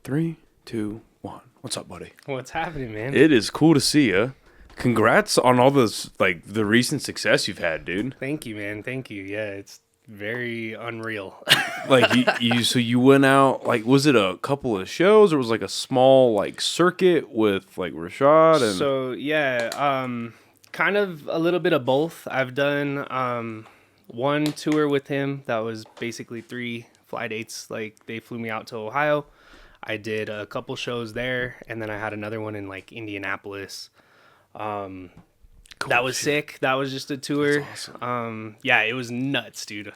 3, 2, 1. What's up, buddy? What's happening, man? It is cool to see you. Congrats on all this, like, the recent success you've had, dude. Thank you, man. Thank you. Yeah, it's very unreal. Like, so you went out, like, was it a couple of shows or was it like a small, like, circuit with, like, Rvshvd? And... So, yeah, kind of a little bit of both. I've done one tour with him that was basically 3 fly dates. Like, they flew me out to Ohio. I did a couple shows there, and then I had another one in, like, Indianapolis. Cool that was shit. Sick. That was just a tour. That's awesome. Yeah, it was nuts, dude.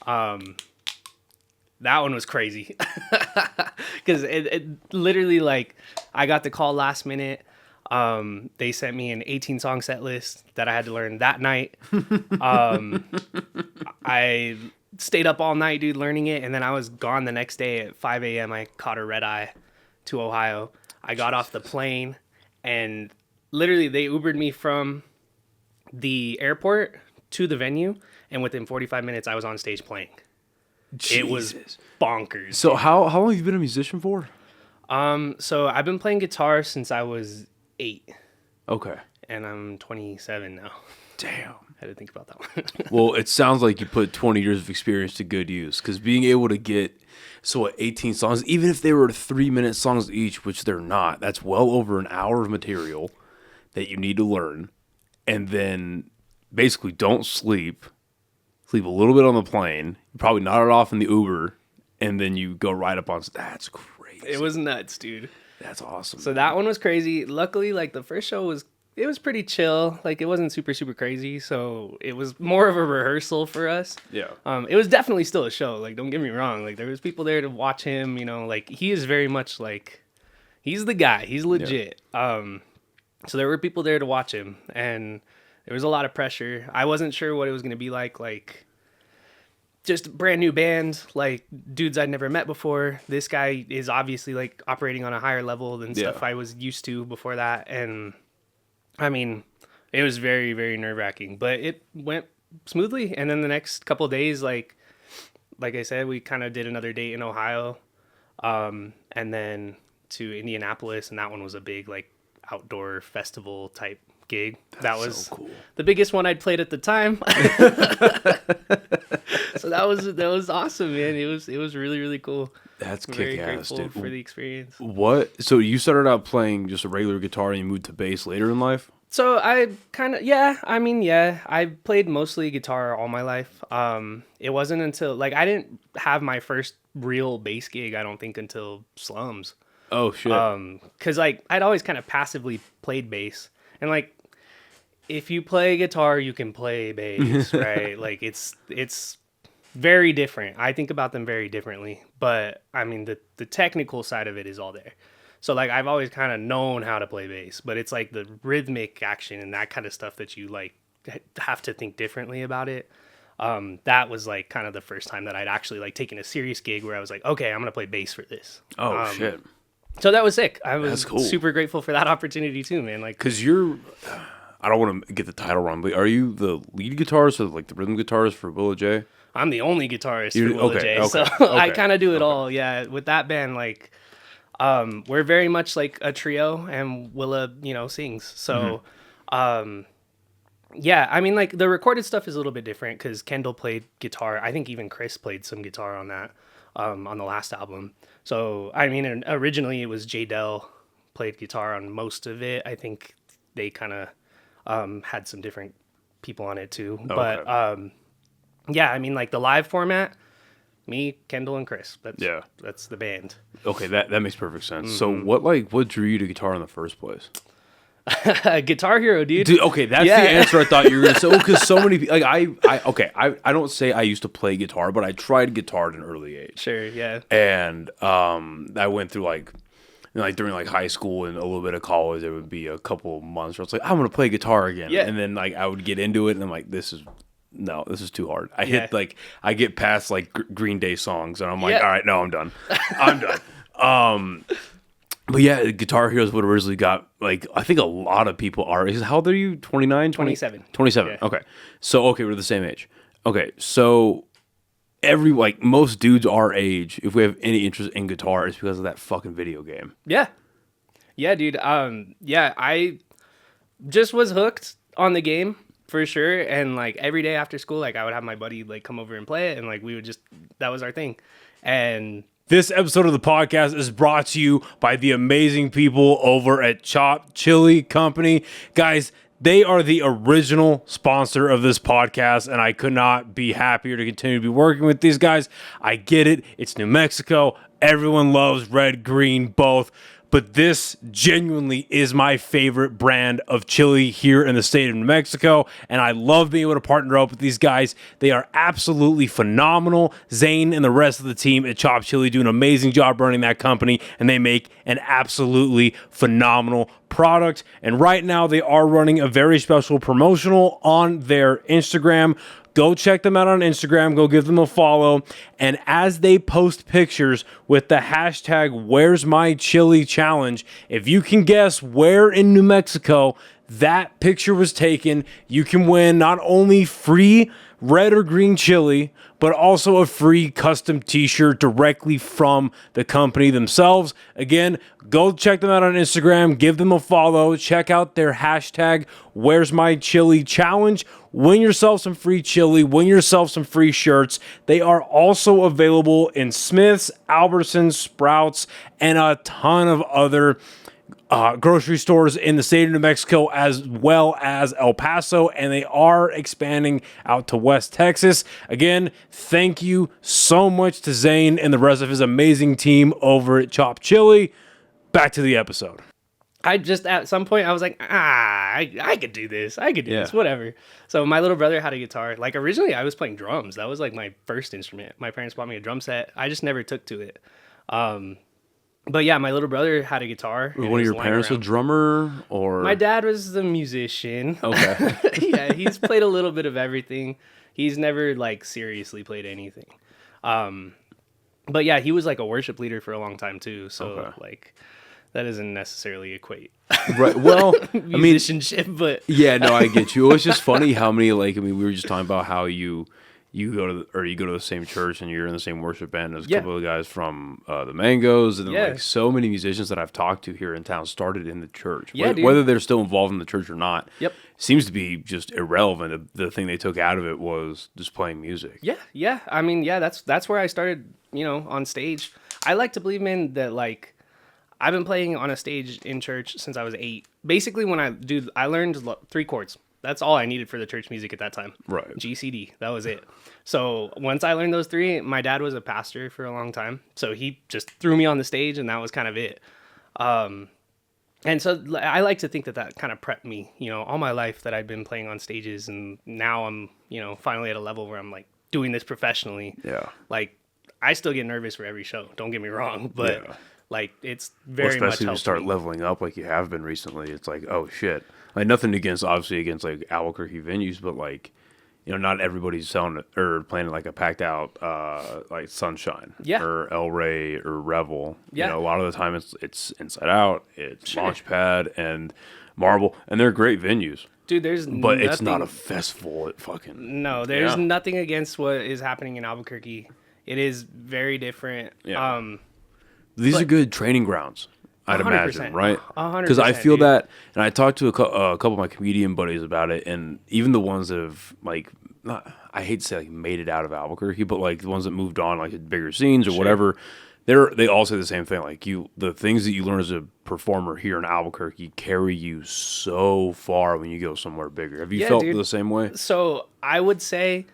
That one was crazy. Because it literally, like, I got the call last minute. They sent me an 18-song set list that I had to learn that night. I stayed up all night, dude, learning it, and then I was gone the next day at 5 a.m. I caught a red eye to Ohio. I got off the plane, and literally they Ubered me from the airport to the venue, and within 45 minutes I was on stage playing. Jesus. It was bonkers. So how long have you been a musician for? So I've been playing guitar since I was 8. Okay. And I'm 27 now. Damn. I had to think about that one. Well, it sounds like you put 20 years of experience to good use, because being able to get 18 songs, even if they were 3-minute songs each, which they're not, that's well over an hour of material that you need to learn, and then basically don't sleep a little bit on the plane, you probably nod it off in the Uber, and then you go right up on. That's crazy. It was nuts, dude. That's awesome. So that one was crazy. Luckily, like, the first show was pretty chill. Like, it wasn't super crazy, so it was more of a rehearsal for us. Yeah. It was definitely still a show. Like, don't get me wrong. Like, there was people there to watch him. You know, like, he is very much like, he's the guy. He's legit. Yeah. So there were people there to watch him, and there was a lot of pressure. I wasn't sure what it was going to be like just a brand new band, like dudes I'd never met before. This guy is obviously like operating on a higher level than stuff I was used to before that. And I mean, it was very, very nerve wracking, but it went smoothly. And then the next couple of days, like I said, we kind of did another date in Ohio, and then to Indianapolis. And that one was a big, like, outdoor festival type gig. That was so cool. The biggest one I'd played at the time. So that was awesome, man. It was really, really cool. That's very kick-ass, grateful dude. for the experience. What? So you started out playing just a regular guitar and you moved to bass later in life? So I kind of, I played mostly guitar all my life. It wasn't until, like, I didn't have my first real bass gig, I don't think, until Slums. Oh, shit. Because, like, I'd always kind of passively played bass. And, like, if you play guitar, you can play bass, right? Like, it's very different. I think about them very differently. But, I mean, the technical side of it is all there. So, like, I've always kind of known how to play bass. But it's, like, the rhythmic action and that kind of stuff that you, like, have to think differently about it. That was, like, kind of the first time that I'd actually, like, taken a serious gig where I was like, okay, I'm going to play bass for this. Oh, shit. So that was sick. I was cool. super grateful for that opportunity too, man. Like, because you're, I don't want to get the title wrong, but are you the lead guitarist or like the rhythm guitarist for Blvd? I'm the only guitarist for Blvd, okay, so okay. I kind of do it all. Yeah, with that band, like, we're very much like a trio, and Willa, sings. So, yeah, I mean, like, the recorded stuff is a little bit different because Kendall played guitar. I think even Chris played some guitar on that, on the last album. So, I mean, originally it was J. Dell played guitar on most of it. I think they kind of had some different people on it too. Oh, but, okay. yeah, I mean, like, the live format, me, Kendall, and Chris. That's the band. Okay, that makes perfect sense. Mm-hmm. So what drew you to guitar in the first place? Guitar Hero, dude. Okay, that's the answer I thought you were going to say. Because so many people, like, I don't say I used to play guitar, but I tried guitar at an early age. Sure, yeah. And I went through, like during, like, high school and a little bit of college, there would be a couple of months where it's like, I'm going to play guitar again. Yeah. And then, like, I would get into it, and I'm like, this is too hard. I get past, like, Green Day songs, and I'm like, all right, no, I'm done. I'm done. But yeah, Guitar Hero is what originally got, like, I think a lot of people are. How old are you? 29? 27. 27. Yeah. Okay. So, okay, we're the same age. Okay, so, most dudes our age, if we have any interest in guitar, it's because of that fucking video game. Yeah. Yeah, dude. Yeah, I just was hooked on the game for sure. And like every day after school, like I would have my buddy like come over and play it. And like we would just, that was our thing. And this episode of the podcast is brought to you by the amazing people over at Chop Chili Company. Guys, they are the original sponsor of this podcast, and I could not be happier to continue to be working with these guys. I get it. It's New Mexico. Everyone loves red, green, both. But this genuinely is my favorite brand of chili here in the state of New Mexico, and I love being able to partner up with these guys. They are absolutely phenomenal. Zane and the rest of the team at Chop Chili do an amazing job running that company, and they make an absolutely phenomenal product. And right now, they are running a very special promotional on their Instagram. Go check them out on Instagram. Go give them a follow. And as they post pictures with the hashtag Where's My Chili Challenge, if you can guess where in New Mexico that picture was taken, you can win not only free red or green chili, but also a free custom t-shirt directly from the company themselves. Again, go check them out on Instagram, give them a follow, check out their hashtag Where's My Chili Challenge. Win yourself some free chili, win yourself some free shirts. They are also available in Smith's, Albertsons, Sprouts, and a ton of other grocery stores in the state of New Mexico, as well as El Paso, and they are expanding out to West Texas. Again, thank you so much to Zane and the rest of his amazing team over at Chop Chili. Back to the episode. I just, at some point, I was like, I could do this. I could do this, whatever. So my little brother had a guitar. Like, originally, I was playing drums. That was, like, my first instrument. My parents bought me a drum set. I just never took to it. But, yeah, my little brother had a guitar. Was one of your parents a drummer, or? My dad was a musician. Okay. Yeah, he's played a little bit of everything. He's never, like, seriously played anything. But, yeah, he was, like, a worship leader for a long time, too. So, like... that doesn't necessarily equate. Right. Well, musicianship, but yeah, no, I get you. It was just funny how many, like, I mean, we were just talking about how you go to the same church and you're in the same worship band as a couple of guys from the Mangoes, and then like so many musicians that I've talked to here in town started in the church. Yeah, whether they're still involved in the church or not. Yep. Seems to be just irrelevant. The thing they took out of it was just playing music. Yeah. I mean, yeah, that's where I started, on stage. I like to believe, man, that like I've been playing on a stage in church since I was 8. Basically, when I learned 3 chords. That's all I needed for the church music at that time. Right. G, C, D. That was it. So once I learned those 3, my dad was a pastor for a long time. So he just threw me on the stage, and that was kind of it. And so I like to think that kind of prepped me, all my life that I've been playing on stages. And now I'm, finally at a level where I'm like doing this professionally. Yeah. Like, I still get nervous for every show. Don't get me wrong. But... yeah. Like, it's very much especially when you start leveling up like you have been recently. It's like, oh, shit. Like, nothing against like, Albuquerque venues, but, like, not everybody's selling it or playing like a packed out, like, Sunshine or El Rey or Revel. Yeah. A lot of the time it's Inside Out, it's Launchpad and Marble, and they're great venues. Dude, it's not a festival. No, there's nothing against what is happening in Albuquerque. It is very different. Yeah. These are good training grounds, I'd 100%, imagine, right? 100%. Because I feel that, and I talked to a couple of my comedian buddies about it, and even the ones that have, like, I hate to say, like, made it out of Albuquerque, but, like, the ones that moved on, like, at bigger scenes or whatever, they all say the same thing. Like, the things that you learn as a performer here in Albuquerque carry you so far when you go somewhere bigger. Have you felt the same way? So I would say,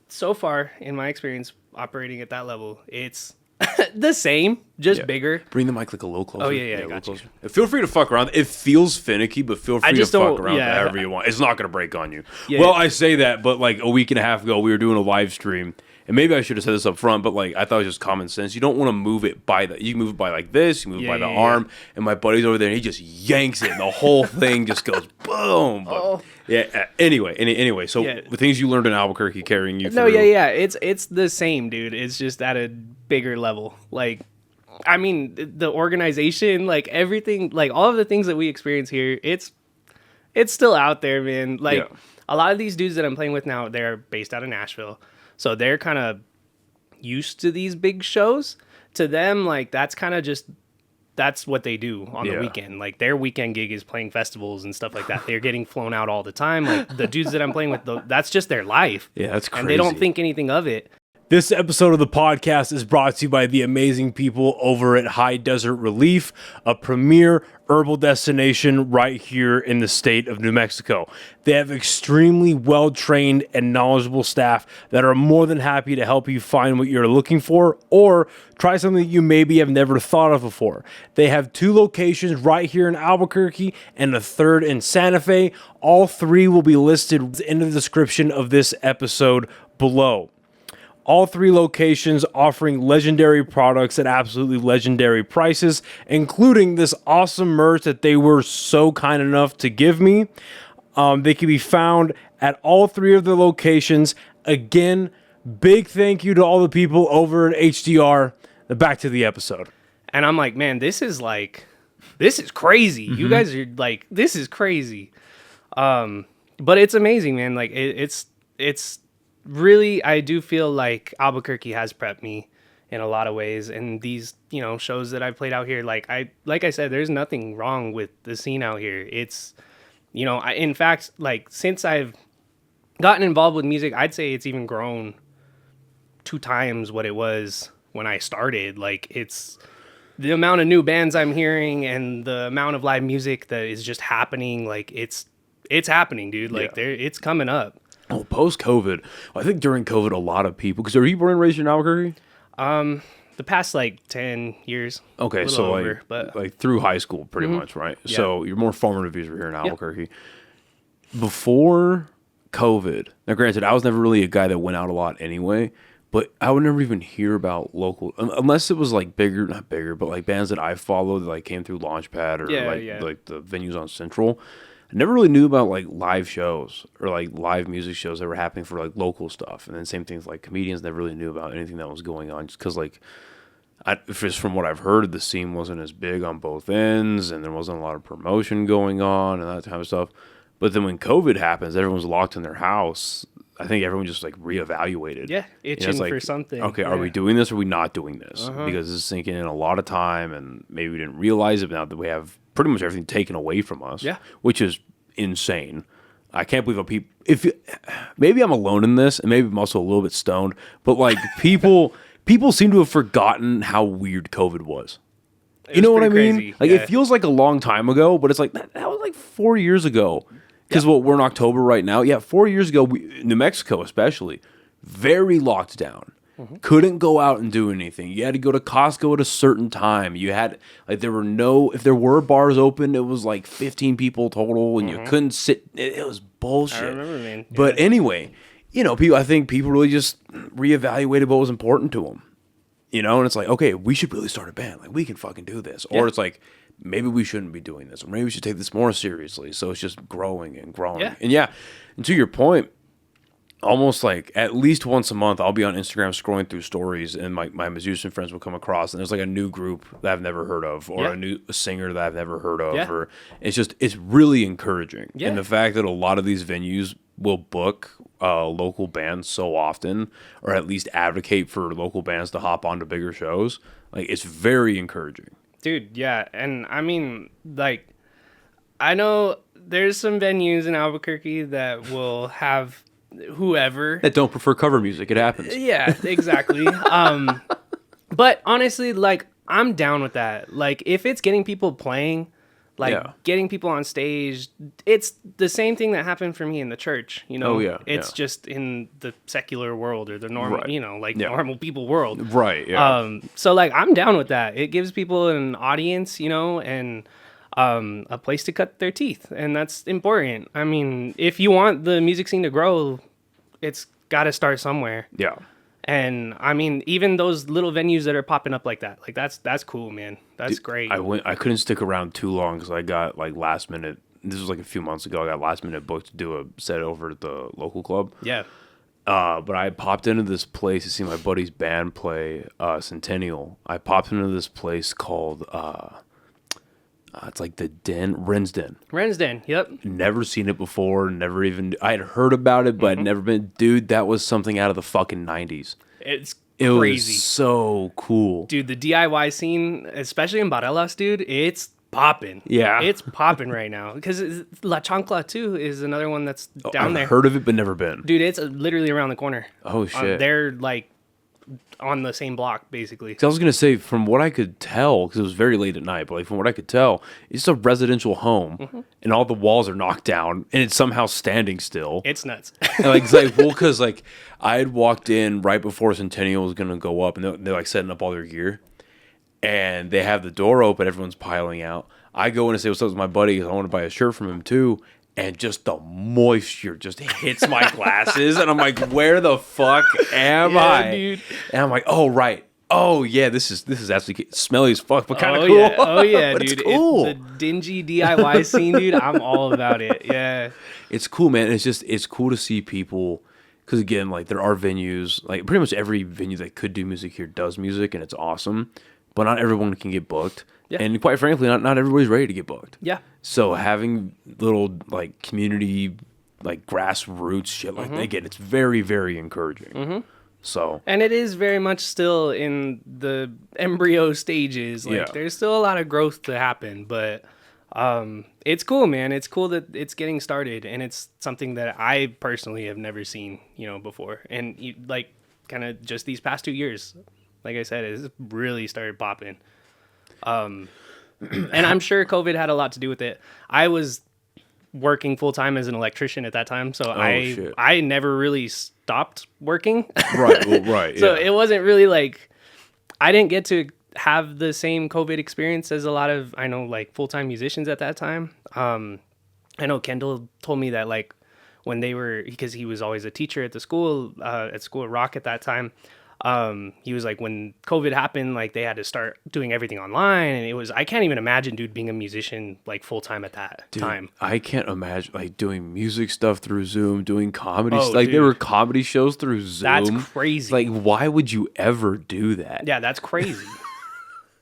so far in my experience operating at that level, it's the same, just bigger. Bring the mic like a little closer. Oh, yeah, I got you. Feel free to fuck around. It feels finicky, but feel free to fuck around however you want. It's not going to break on you. Yeah. Well, I say that, but like a week and a half ago, we were doing a live stream, and maybe I should have said this up front, but like I thought it was just common sense. You don't want to move it you can move it by like this, you move it by the arm, and my buddy's over there, and he just yanks it, and the whole thing just goes boom. But, anyway, so the things you learned in Albuquerque carrying you through. No, it's the same, dude. It's just at a bigger level. Like, I mean, the organization, like everything, like all of the things that we experience here, it's still out there, man. Like a lot of these dudes that I'm playing with now, they're based out of Nashville. So they're kind of used to these big shows. To them, like, that's kind of just, that's what they do on the weekend. Like, their weekend gig is playing festivals and stuff like that. They're getting flown out all the time. Like, the dudes that I'm playing with, that's just their life. Yeah, that's crazy. And they don't think anything of it. This episode of the podcast is brought to you by the amazing people over at High Desert Relief, a premier herbal destination right here in the state of New Mexico. They have extremely well-trained and knowledgeable staff that are more than happy to help you find what you're looking for or try something that you maybe have never thought of before. They have 2 locations right here in Albuquerque and a 3rd in Santa Fe. All 3 will be listed in the description of this episode below. All 3 locations offering legendary products at absolutely legendary prices, including this awesome merch that they were so kind enough to give me. They can be found at all 3 of the locations. Again, big thank you to all the people over at HDR. Back to the episode. And I'm like, man, this is crazy. You guys are like, this is crazy. But it's amazing, man. Like it's really, I do feel like Albuquerque has prepped me in a lot of ways. And these, shows that I've played out here, like I said, there's nothing wrong with the scene out here. It's, in fact, like since I've gotten involved with music, I'd say it's even grown 2 times what it was when I started. Like it's the amount of new bands I'm hearing and the amount of live music that is just happening. Like it's happening, dude. Like it's coming up. Oh, post-COVID, I think during COVID, a lot of people, because are you born and raised in Albuquerque? The past, 10 years. Okay, so over, like through high school, pretty much, right? Yeah. So your more formative years were here in Albuquerque. Yep. Before COVID, now granted, I was never really a guy that went out a lot anyway, but I would never even hear about local, unless it was not bigger, but bands that I followed that came through Launchpad or like the venues on Central. I never really knew about live shows or live music shows that were happening for local stuff. And then same things comedians never really knew about anything that was going on just because just from what I've heard, the scene wasn't as big on both ends and there wasn't a lot of promotion going on and that type of stuff. But then when COVID happens, everyone's locked in their house. I think everyone just reevaluated. Yeah, itching for something. Okay, are we doing this or are we not doing this? Because this is sinking in a lot of time and maybe we didn't realize it, but now that we have pretty much everything taken away from us, which is insane. I can't believe how people, maybe I'm alone in this and maybe I'm also a little bit stoned, but people seem to have forgotten how weird COVID was. You know what I mean? Crazy. It feels like a long time ago, but it's that was 4 years ago. Because we're in October right now. Yeah, 4 years ago, New Mexico especially, very locked down. Couldn't go out and do anything. You had to go to Costco at a certain time. You had, if there were bars open, it was 15 people total, and you couldn't sit. It was bullshit. I remember, man. Yeah. But anyway, I think people really just reevaluated what was important to them. And it's okay, we should really start a band. We can fucking do this. Or it's maybe we shouldn't be doing this, or maybe we should take this more seriously. So it's just growing and growing. Yeah. And to your point, almost at least once a month, I'll be on Instagram scrolling through stories, and my musician friends will come across, and there's a new group that I've never heard of, or a new singer that I've never heard of, or it's really encouraging. Yeah. And the fact that a lot of these venues will book local bands so often, or at least advocate for local bands to hop onto bigger shows, it's very encouraging. Dude, yeah. And I mean, I know there's some venues in Albuquerque that will have whoever that don't prefer cover music. It happens. Yeah, exactly. But honestly, I'm down with that. If it's getting people playing, getting people on stage, it's the same thing that happened for me in the church. It's just in the secular world or the normal, normal people world. Right. Yeah. So I'm down with that. It gives people an audience, and a place to cut their teeth, and that's important. I mean, if you want the music scene to grow, it's got to start somewhere. Yeah. And I mean, even those little venues that are popping up like that, that's cool, man. That's great. I couldn't stick around too long because I got last minute. This was a few months ago. I got last minute booked to do a set over at the local club. Yeah. But I popped into this place to see my buddy's band play Centennial. I popped into this place called It's like the Den, Ren's Den. Ren's Den, yep. Never seen it before. Never even, I had heard about it, but I'd never been. Dude, that was something out of the fucking 90s. It's It crazy. was so cool. Dude, the DIY scene, especially in Barelas, dude, it's popping. Yeah. It's popping right now. Because La Chancla, too, is another one that's down there. I've heard of it, but never been. Dude, it's literally around the corner. Oh, shit. They're, like, on the same block, basically. 'Cause I was going to say, from what I could tell, because it was very late at night, but like from what I could tell, it's a residential home, and all the walls are knocked down, and it's somehow standing still. It's nuts. And like, it's like, well, because like I had walked in right before Centennial was going to go up, and they're like setting up all their gear, and they have the door open, everyone's piling out. I go in and say what's up with my buddy, 'cause I want to buy a shirt from him too. And just the moisture just hits my glasses. And I'm like, where the fuck am I? Dude. And I'm like, oh, right. Oh, yeah, this is actually smelly as fuck, but kind of Oh, cool. yeah. Oh, yeah, But dude. it's cool. The dingy DIY scene, dude, I'm all about it. Yeah. It's cool, man. It's cool to see people. Because, again, like, there are venues. Like, pretty much every venue that could do music here does music, and it's awesome. But not everyone can get booked. Yeah. And quite frankly, not everybody's ready to get booked. Yeah. So having little like community, like grassroots shit like that, again, it's very, very encouraging. So And it is very much still in the embryo stages. Like, Yeah. there's still a lot of growth to happen, but it's cool, man. It's cool that it's getting started, and it's something that I personally have never seen, before. And like, kind of just these past 2 years, like I said, it's really started popping. And I'm sure COVID had a lot to do with it. I was working full time as an electrician at that time, so shit. I never really stopped working. right, well, right. So yeah. it wasn't really like I didn't get to have the same COVID experience as a lot of like full time musicians at that time. I know Kendall told me that like when they were, because he was always a teacher at the school at School of Rock at that time. He was like, when COVID happened, like they had to start doing everything online, and I can't even imagine, dude, being a musician like full time at that time. I can't imagine like doing music stuff through Zoom, doing comedy. Oh, Like there dude. were comedy shows through Zoom. That's crazy. Like, why would you ever do that? Yeah, that's crazy.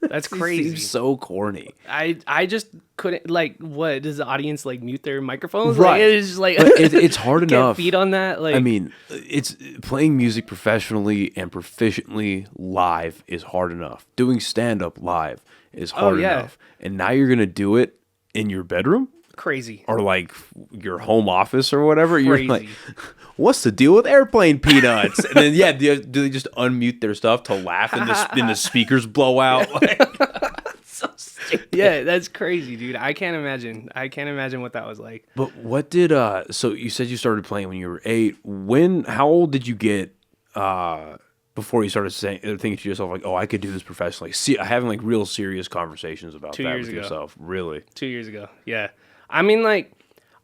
That's It crazy. seems so corny. I just couldn't, like, what does the audience like mute their microphones? Right. Like, it's just like But it's hard can't enough. feed on that. Like, I mean, it's playing music professionally and proficiently live is hard enough. Doing stand up live is hard yeah. enough. And now you're gonna do it in your bedroom crazy. or like your home office or whatever. You're Crazy. like, what's the deal with airplane peanuts? And then do they just unmute their stuff to laugh and the speakers blow out? Like, so stupid. Yeah, that's crazy, dude. I can't imagine what that was like. But what did so you said you started playing when you were 8. How old did you get before you started thinking to yourself like, oh, I could do this professionally? See, having like real serious conversations about 2 that years with ago. yourself. Really? 2 years ago. Yeah. I mean, like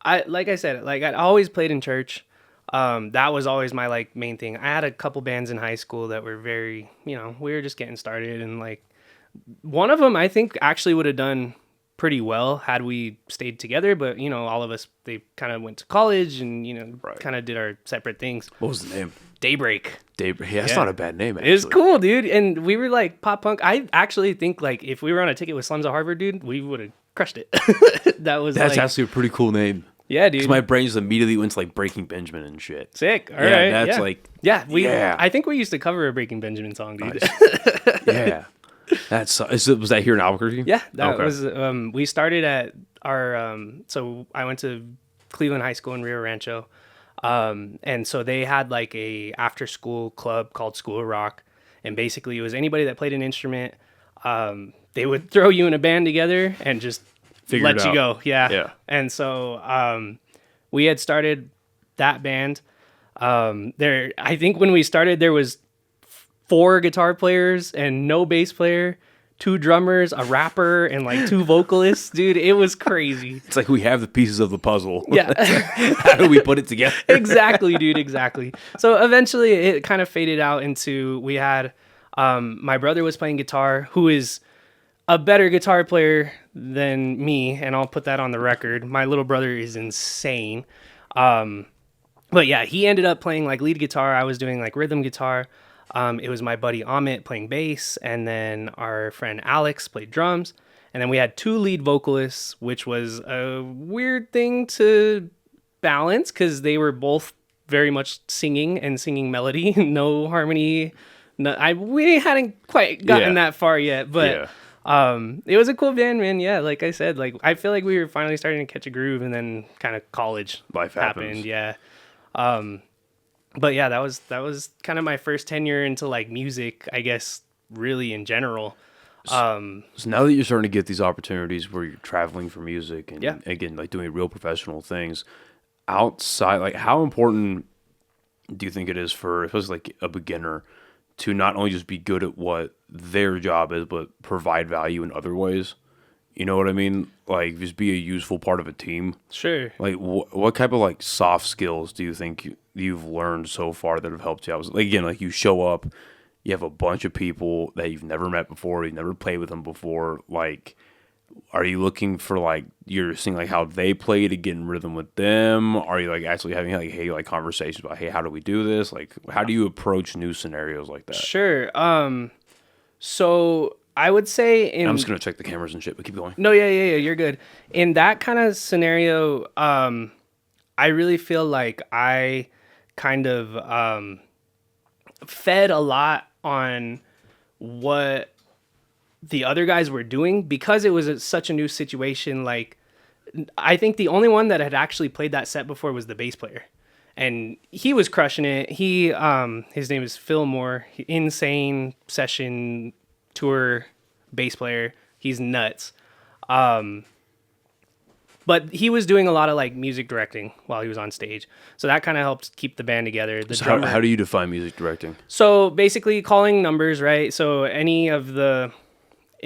I said, like I always played in church. That was always my like main thing. I had a couple bands in high school that were very, we were just getting started, and like one of them I think actually would have done pretty well had we stayed together, but all of us, they kind of went to college and Right. kind of did our separate things. What was the name? Daybreak. Daybreak. Yeah, that's Yeah. not a bad name. Actually. It's cool, dude. And we were like pop punk. I actually think like if we were on a ticket with Slums of Harvard, dude, we would have crushed it. That's That's actually a pretty cool name. yeah, dude. Because my brain just immediately went to like Breaking Benjamin and shit. Sick. All Yeah, right. that's yeah. like- yeah. yeah. I think we used to cover a Breaking Benjamin song, dude. Yeah. Was that here in Albuquerque? Yeah, that Okay. was. We started at our. So I went to Cleveland High School in Rio Rancho, and so they had like a after school club called School of Rock, and basically it was anybody that played an instrument. They would throw you in a band together and just Figure let it you out. go. Yeah. Yeah. And so we had started that band. I think when we started there was 4 guitar players and no bass player, 2 drummers, a rapper, and like 2 vocalists. Dude, it was crazy. It's like we have the pieces of the puzzle. Yeah. How do we put it together? Exactly, dude, exactly. So eventually it kind of faded out into, we had my brother was playing guitar, who is a better guitar player than me, and I'll put that on the record. My little brother is insane. But yeah, he ended up playing like lead guitar. I was doing like rhythm guitar. It was my buddy Amit playing bass, and then our friend Alex played drums. And then we had 2 lead vocalists, which was a weird thing to balance because they were both very much singing and singing melody, no harmony. No, we hadn't quite gotten that far yet, but it was a cool band, man. Yeah, like I said, like I feel like we were finally starting to catch a groove, and then kind of college life happened. Yeah. But yeah, that was kind of my first tenure into like music, I guess, really in general. So now that you're starting to get these opportunities where you're traveling for music and again, like doing real professional things outside, like how important do you think it is for, especially like a beginner, to not only just be good at what their job is, but provide value in other ways? You know what I mean? Like just be a useful part of a team. Sure. Like what type of like soft skills do you think you've learned so far that have helped you out? Like again, like you show up, you have a bunch of people that you've never met before, you've never played with them before. Like, are you looking for like you're seeing like how they play to get in rhythm with them? Are you like actually having like like conversations about, hey, how do we do this? Like, how do you approach new scenarios like that? Sure. So I would say I'm just gonna check the cameras and shit, but keep going. No, yeah, you're good. In that kind of scenario, I really feel like I kind of fed a lot on what the other guys were doing because it was such a new situation. Like, I think the only one that had actually played that set before was the bass player, and he was crushing it. He, his name is Phil Moore, insane session tour bass player. He's nuts. But he was doing a lot of like music directing while he was on stage. So that kind of helped keep the band together. So how do you define music directing? So basically calling numbers, right? So any of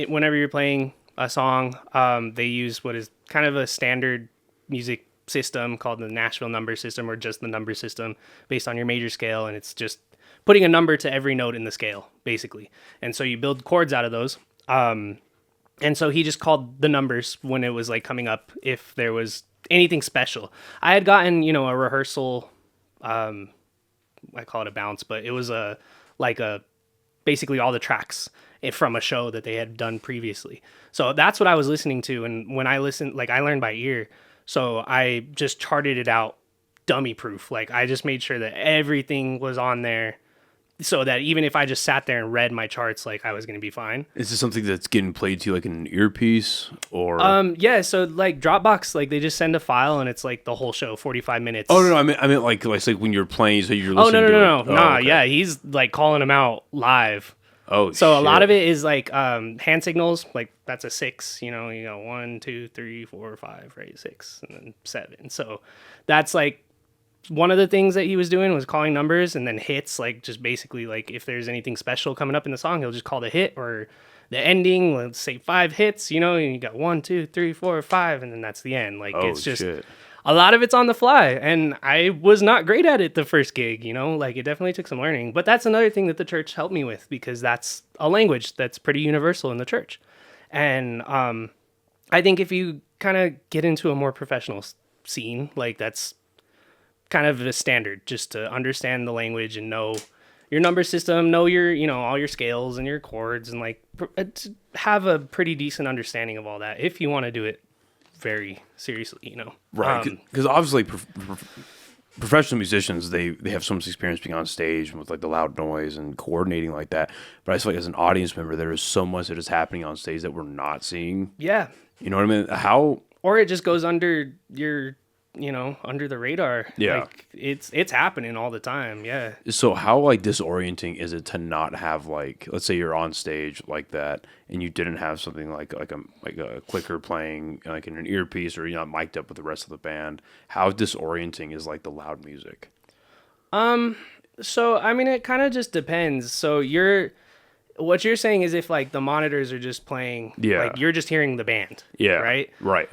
whenever you're playing a song, they use what is kind of a standard music system called the Nashville number system, or just the number system based on your major scale. And it's just putting a number to every note in the scale, basically. And so you build chords out of those. And so he just called the numbers when it was like coming up if there was anything special. I had gotten, a rehearsal, I call it a bounce, but it was basically all the tracks from a show that they had done previously. So that's what I was listening to. And when I listened, like I learned by ear. So I just charted it out dummy proof. Like I just made sure that everything was on there, so that even if I just sat there and read my charts, like I was going to be fine. Is this something that's getting played to you like in an earpiece or? Yeah. So like Dropbox, like they just send a file and it's like the whole show, 45 minutes. Oh no, I meant like when you're playing, so you're listening. No. Nah, okay. Yeah, he's like calling them out live. Oh, so shit. A lot of it is like hand signals. Like that's a 6. You got 1, 2, 3, 4, 5, right? 6, and then 7. So that's like. One of the things that he was doing was calling numbers, and then hits, like just basically like if there's anything special coming up in the song, he'll just call the hit or the ending. Let's say 5 hits, and you got 1, 2, 3, 4, 5, and then that's the end. Like it's just a lot of it's on the fly, and I was not great at it the first gig. Like it definitely took some learning. But that's another thing that the church helped me with because that's a language that's pretty universal in the church, and I think if you kind of get into a more professional scene, like that's kind of a standard just to understand the language and know your number system, know your, all your scales and your chords, and like to have a pretty decent understanding of all that if you want to do it very seriously, Right. Because obviously professional musicians, they have so much experience being on stage with like the loud noise and coordinating like that. But I feel like as an audience member, there is so much that is happening on stage that we're not seeing. Yeah. You know what I mean? How? Or it just goes under your under the radar. Yeah. Like it's happening all the time. Yeah. So how like disorienting is it to not have like, let's say you're on stage like that and you didn't have something like a clicker playing like in an earpiece, or you're not mic'd up with the rest of the band? How disorienting is like the loud music? So I mean it kind of just depends. So what you're saying is if like the monitors are just playing, like you're just hearing the band. Yeah. Right? Right.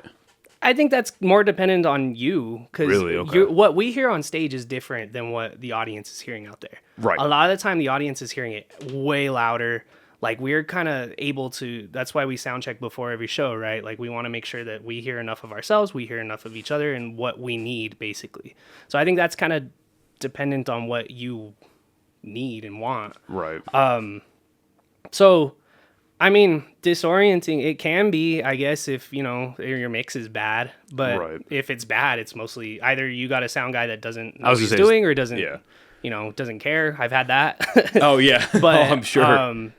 I think that's more dependent on you because really? Okay. What we hear on stage is different than what the audience is hearing out there. Right. A lot of the time, the audience is hearing it way louder. Like we're kind of able to. That's why we sound check before every show, right? Like we want to make sure that we hear enough of ourselves, we hear enough of each other, and what we need, basically. So I think that's kind of dependent on what you need and want. Right. So, I mean, disorienting, it can be, I guess, if, you know, your mix is bad. But if it's bad, it's mostly either you got a sound guy that doesn't know what he's doing or doesn't, you know, doesn't care. I've had that. Oh, yeah. But I'm sure.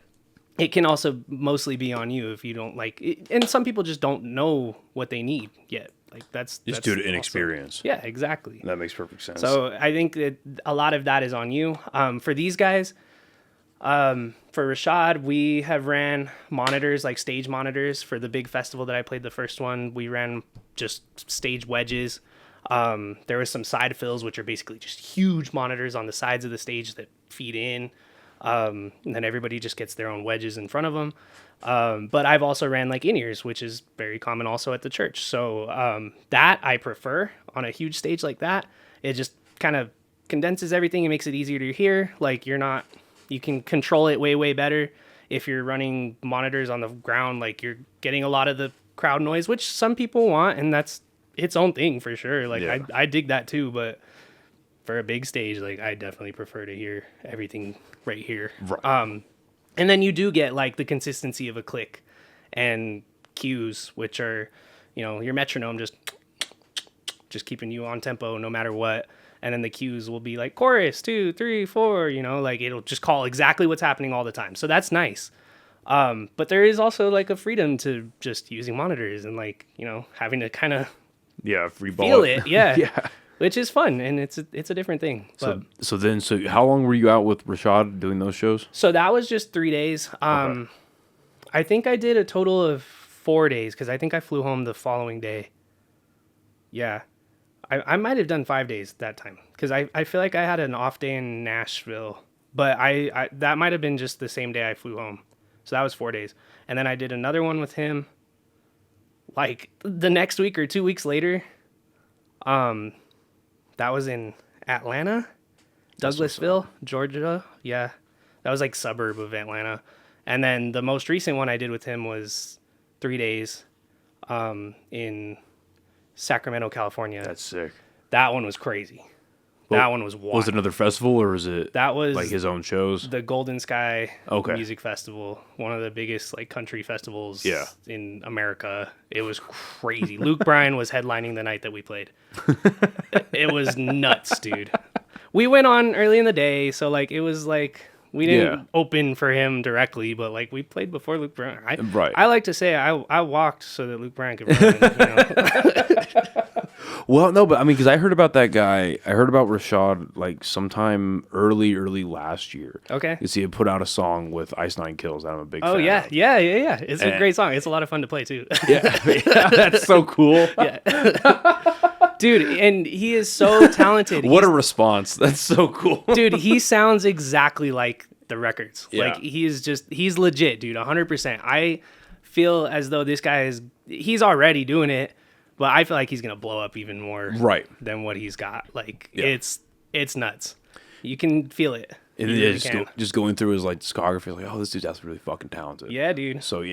It can also mostly be on you if you don't like it. And some people just don't know what they need yet. Like that's due to inexperience. Yeah, exactly. That makes perfect sense. So I think that a lot of that is on you. For these guys, for Rvshvd, we have ran monitors, like stage monitors for the big festival that I played the first one. We ran just stage wedges. There was some side fills, which are basically just huge monitors on the sides of the stage that feed in. And then everybody just gets their own wedges in front of them. But I've also ran like in-ears, which is very common also at the church. So that I prefer on a huge stage like that. It just kind of condenses everything and makes it easier to hear. Like you can control it way, way better. If you're running monitors on the ground, like you're getting a lot of the crowd noise, which some people want, and that's its own thing for sure. Like I dig that too, but for a big stage, like I definitely prefer to hear everything right here. Right. And then you do get like the consistency of a click and cues, which are, you know, your metronome just keeping you on tempo no matter what. And then the cues will be like chorus 2, 3, 4, you know, like it'll just call exactly what's happening all the time. So that's nice. But there is also like a freedom to just using monitors and like, you know, having to kind of free ball feel it. Yeah. Yeah. Which is fun, and it's a different thing. But, So how long were you out with Rvshvd doing those shows? So that was just 3 days. I think I did a total of 4 days because I think I flew home the following day. Yeah, I might have done 5 days that time because I feel like I had an off day in Nashville, but I that might have been just the same day I flew home. So that was 4 days, and then I did another one with him, like the next week or 2 weeks later. That was in Atlanta, Douglasville, Georgia. Yeah, that was like suburb of Atlanta. And then the most recent one I did with him was 3 days in Sacramento, California. That's sick. That one was crazy. That one was wild. Was it another festival or was it that was like his own shows? The Golden Sky Music Festival, one of the biggest like country festivals in America. It was crazy. Luke Bryan was headlining the night that we played. It was nuts, dude. We went on early in the day, so like it was like we didn't open for him directly, but like we played before Luke Bryan. I like to say I walked so that Luke Bryan could run. You know? Well, no, but I mean, because I heard about that guy. I heard about Rvshvd like sometime early last year. Okay. Because he had put out a song with Ice Nine Kills that I'm a big fan of. Yeah. It's a great song. It's a lot of fun to play too. Yeah, that's so cool. Yeah. Dude, and he is so talented. What a response. That's so cool. Dude, he sounds exactly like the records. Yeah. Like he's legit, dude, 100%. I feel as though this guy he's already doing it. But I feel like he's gonna blow up even more than what he's got. Like it's nuts. You can feel it. And just going through his like discography, like, oh, this dude's that's really fucking talented. Yeah, dude. So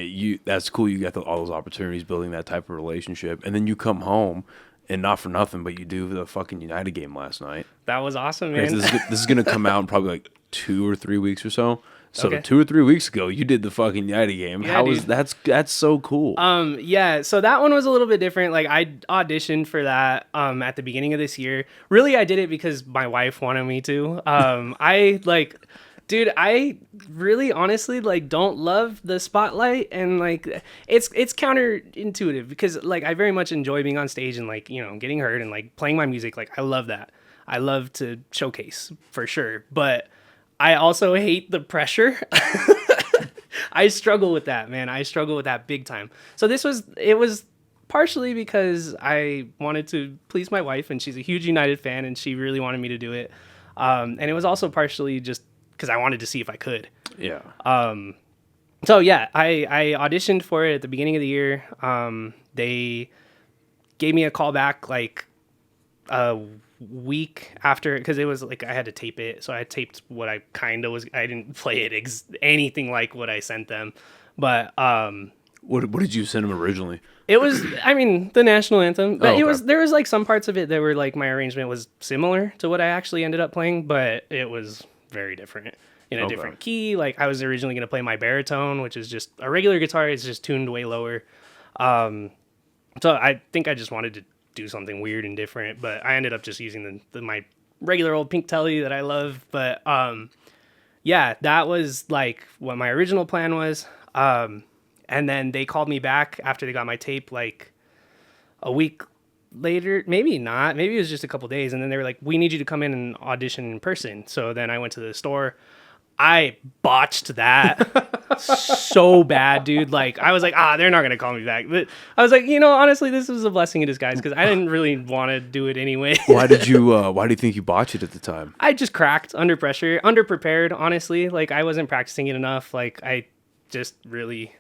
that's cool. You got all those opportunities building that type of relationship, and then you come home, and not for nothing, but you do the fucking United game last night. That was awesome, man. This is gonna come out in probably like 2 or 3 weeks or so. So 2 or 3 weeks ago, you did the fucking United game. Yeah, that's so cool. Yeah. So that one was a little bit different. Like I auditioned for that at the beginning of this year. Really, I did it because my wife wanted me to. I really honestly like don't love the spotlight, and like it's counterintuitive because like I very much enjoy being on stage and like, you know, getting heard and like playing my music. Like I love that. I love to showcase for sure, but I also hate the pressure. I struggle with that, man. I struggle with that big time. So it was partially because I wanted to please my wife, and she's a huge United fan, and she really wanted me to do it. And it was also partially just because I wanted to see if I could. Yeah. So yeah, I auditioned for it at the beginning of the year. They gave me a call back like a week after, because it was like I had to tape it, so I taped what I kind of was. I didn't play it anything like what I sent them, but what did you send them originally? It was, I mean, the national anthem, but there was like some parts of it that were like my arrangement was similar to what I actually ended up playing, but it was very different in a different key. Like I was originally going to play my baritone, which is just a regular guitar. It's just tuned way lower. So I think I just wanted to do something weird and different, but I ended up just using my regular old pink telly that I love. But yeah, that was like what my original plan was. And then they called me back after they got my tape like a week later, maybe not, maybe it was just a couple days. And then they were like, we need you to come in and audition in person. So then I went to the store. I botched that so bad, dude. Like I was like, they're not going to call me back. But I was like, honestly, this was a blessing in disguise because I didn't really want to do it anyway. Why do you think you botched it at the time? I just cracked under pressure, underprepared, honestly. Like I wasn't practicing it enough. Like I just really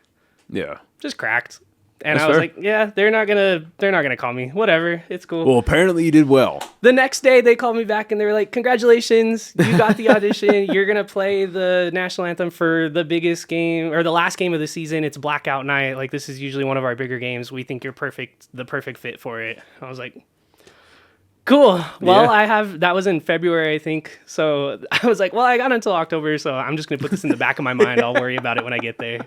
just cracked. And That's I was fair. like, yeah, they're not gonna call me. Whatever, it's cool. Well, apparently you did well. The next day they called me back and they were like, congratulations, you got the audition. You're gonna play the national anthem for the biggest game or the last game of the season. It's blackout night. Like this is usually one of our bigger games. We think you're the perfect fit for it. I was like, cool. Well, that was in February, I think. So I was like, well, I got until October, so I'm just gonna put this in the back of my mind. I'll worry about it when I get there.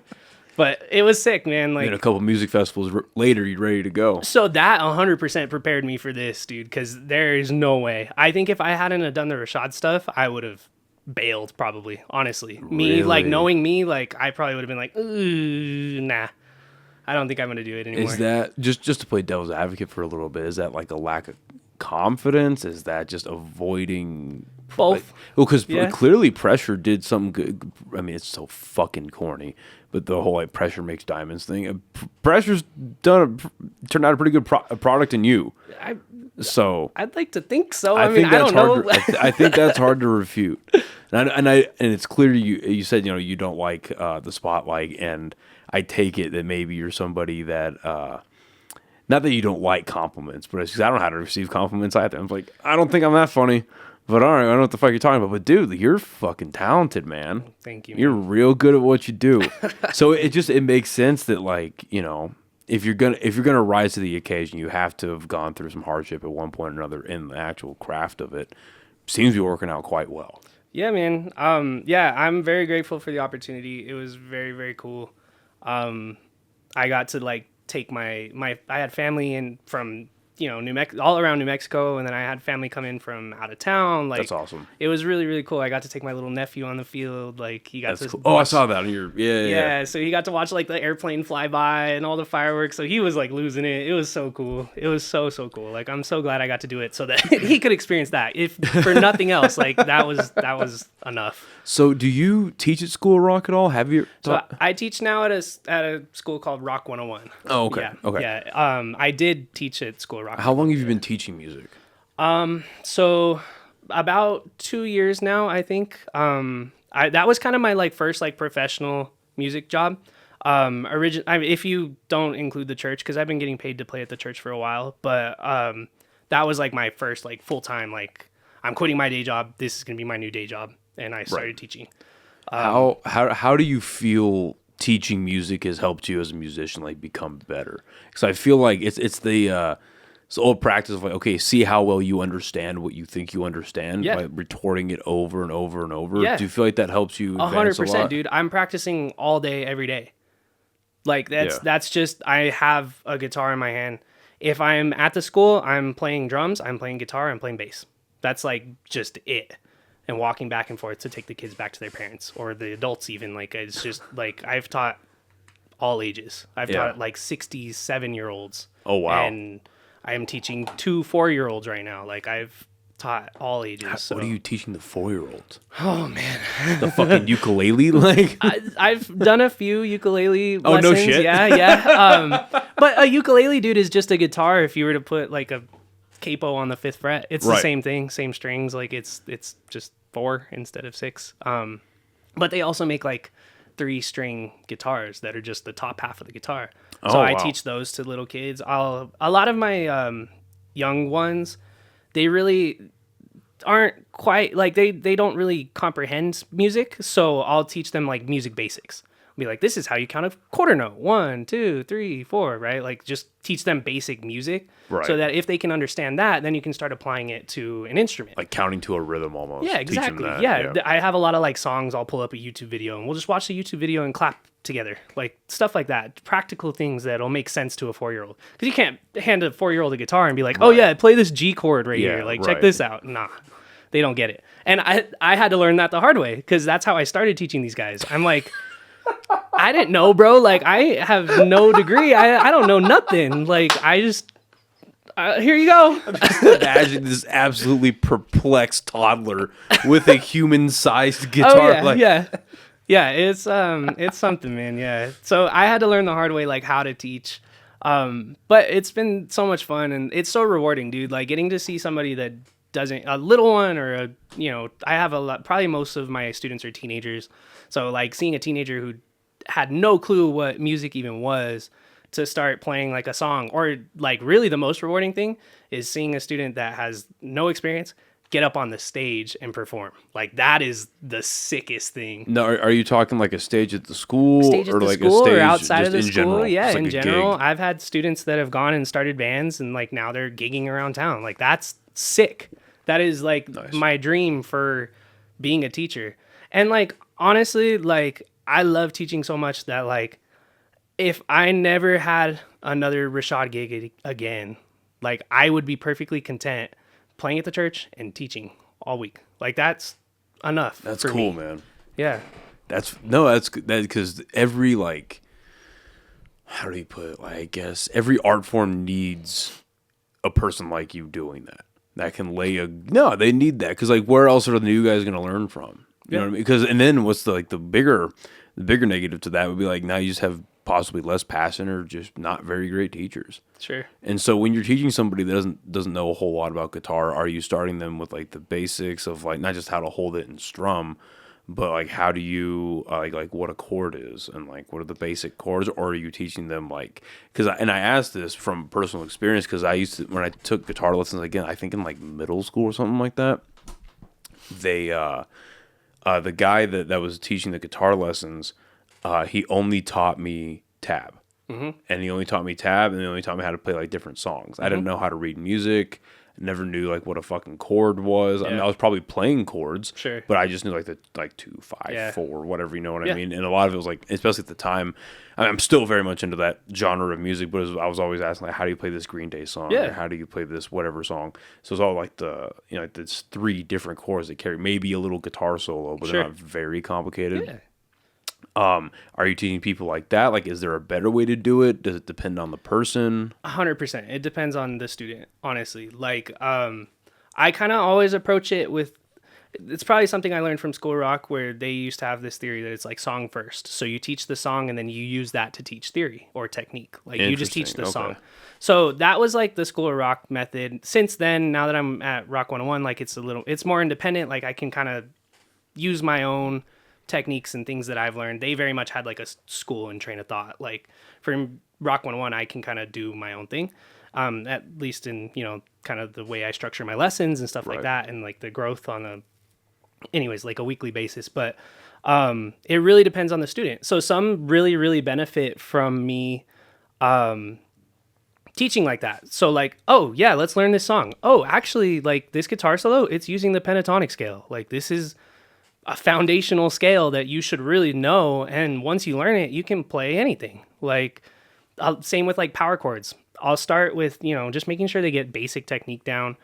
But it was sick, man. Like a couple music festivals later, you're ready to go. So that 100% prepared me for this, dude, because there is no way. I think if I hadn't have done the Rvshvd stuff, I would have bailed probably, honestly. Me, like, knowing me, like, I probably would have been like, ooh, nah. I don't think I'm going to do it anymore. Is that, just to play devil's advocate for a little bit, is that like a lack of confidence? Is that just avoiding... Both. Because clearly pressure did something good. I mean, it's so fucking corny, but the whole like pressure makes diamonds thing. Pressure's turned out a pretty good product in you. I'd like to think so. I mean, I don't know. I think that's hard to refute. And it's clear you said you don't like the spotlight, and I take it that maybe you're somebody that. Not that you don't like compliments, but it's because I don't know how to receive compliments either. I'm like, I don't think I'm that funny. But all right, I don't know what the fuck you're talking about. But dude, you're fucking talented, man. Thank you. You're real good at what you do. So it makes sense that like, if you're gonna rise to the occasion, you have to have gone through some hardship at one point or another in the actual craft of it. Seems to be working out quite well. Yeah, man. I'm very grateful for the opportunity. It was very, very cool. I got to like take I had family from New Mexico, all around New Mexico, and then I had family come in from out of town. Like, that's awesome. It was really, really cool. I got to take my little nephew on the field. Like he got cool. Oh, I saw that on your yeah. So he got to watch like the airplane fly by and all the fireworks. So he was like losing it. It was so cool. It was so cool. Like I'm so glad I got to do it so that he could experience that. If for nothing else, like that was enough. So do you teach at School of Rock at all? Have you? So I teach now at a school called Rock 101. Oh, okay. Yeah, okay. Yeah. I did teach at School of Rock. How long have you been teaching music? So about 2 years now, I think. That was kind of my like first like professional music job. If you don't include the church, because I've been getting paid to play at the church for a while, but that was like my first like full time like I'm quitting my day job. This is gonna be my new day job, and I started teaching. How do you feel teaching music has helped you as a musician like become better? Because I feel like it's the old practice of like, okay, see how well you understand what you think you understand by retorting it over and over and over. Yeah. Do you feel like that helps you advance 100%, a lot? Dude. I'm practicing all day, every day. Like that's just, I have a guitar in my hand. If I'm at the school, I'm playing drums, I'm playing guitar, I'm playing bass. That's like just it. And walking back and forth to take the kids back to their parents or the adults even. Like it's just like I've taught all ages. I've taught like 67-year-olds. Oh wow. And I am teaching 2 4-year-olds right now. Like I've taught all ages. So. What are you teaching the 4-year-olds? Oh man, the fucking ukulele, like I've done a few ukulele lessons. Oh no shit. Yeah. But a ukulele, dude, is just a guitar. If you were to put like a capo on the 5th fret, it's the same thing, same strings. Like it's just 4 instead of 6. But they also make like 3-string guitars that are just the top half of the guitar. So I teach those to little kids. A lot of my young ones, they really aren't quite like they don't really comprehend music. So I'll teach them like music basics. be like, this is how you count a quarter note. 1, 2, 3, 4, right? Like just teach them basic music so that if they can understand that, then you can start applying it to an instrument. Like counting to a rhythm almost. Yeah, exactly. Yeah. I have a lot of like songs. I'll pull up a YouTube video and we'll just watch the YouTube video and clap together. Like stuff like that. Practical things that'll make sense to a 4-year-old. Because you can't hand a 4-year-old a guitar and be like, oh yeah, play this G chord right here. Like check this out. Nah, they don't get it. And I had to learn that the hard way because that's how I started teaching these guys. I'm like, I didn't know, bro. Like, I have no degree. I don't know nothing. Like, I just, here you go. Imagine this absolutely perplexed toddler with a human-sized guitar. Oh, yeah. It's something, man. Yeah. So I had to learn the hard way, like how to teach. But it's been so much fun and it's so rewarding, dude. Like getting to see somebody that doesn't, a little one or I have a lot, probably most of my students are teenagers. So like seeing a teenager who had no clue what music even was to start playing like a song, or like really the most rewarding thing is seeing a student that has no experience get up on the stage and perform. Like that is the sickest thing. No, are you talking like a stage at the school, stage at or the like school a stage or outside of the in school? general? Yeah, It's like in a general. gig. I've had students that have gone and started bands and like now they're gigging around town. Like that's sick. That is like my dream for being a teacher. And like honestly, like I love teaching so much that like if I never had another Rvshvd gig again, like I would be perfectly content playing at the church and teaching all week. Like that's enough. That's for cool, me. man. Yeah. That's because every like, how do you put it? Like, I guess every art form needs a person like you doing that can they need that, because like where else are the new guys going to learn from? You know what I mean? Because and then what's the bigger negative to that would be like now you just have possibly less passion or just not very great teachers. Sure. And so when you're teaching somebody that doesn't know a whole lot about guitar, are you starting them with like the basics of like not just how to hold it and strum, but like how do you like what a chord is and like what are the basic chords, or are you teaching them like and I asked this from personal experience because I used to, when I took guitar lessons again, I think in like middle school or something like that, they the guy that was teaching the guitar lessons, he only taught me tab. Mm-hmm. And he only taught me tab, and he only taught me how to play like different songs. I didn't know how to read music. Never knew like what a fucking chord was. I mean, I was probably playing chords, sure, but I just knew like the 2, 5, 4, whatever. You know what I mean? And a lot of it was like, especially at the time, I'm still very much into that genre of music. But I was always asking like, how do you play this Green Day song? Yeah. Or how do you play this whatever song? So it's all like like there's 3 different chords that carry maybe a little guitar solo, but they're not very complicated. Yeah. Are you teaching people like that? Like, is there a better way to do it? Does it depend on the person? 100%. It depends on the student, honestly. Like, I kind of always approach it with, it's probably something I learned from School Rock, where they used to have this theory that it's like song first. So you teach the song and then you use that to teach theory or technique. Like you just teach the song. So that was like the School of Rock method. Since then, now that I'm at Rock 101, like it's more independent. Like I can kind of use my own techniques and things that I've learned. They very much had like a school and train of thought. Like for Rock 101, I can kind of do my own thing, at least in, kind of the way I structure my lessons and stuff like that, and like the growth on like a weekly basis. But it really depends on the student. So some really, really benefit from me teaching like that. So like, oh yeah, let's learn this song. Oh, actually, like this guitar solo, it's using the pentatonic scale. Like this is a foundational scale that you should really know, and once you learn it, you can play anything. Like same with like power chords. I'll start with just making sure they get basic technique down,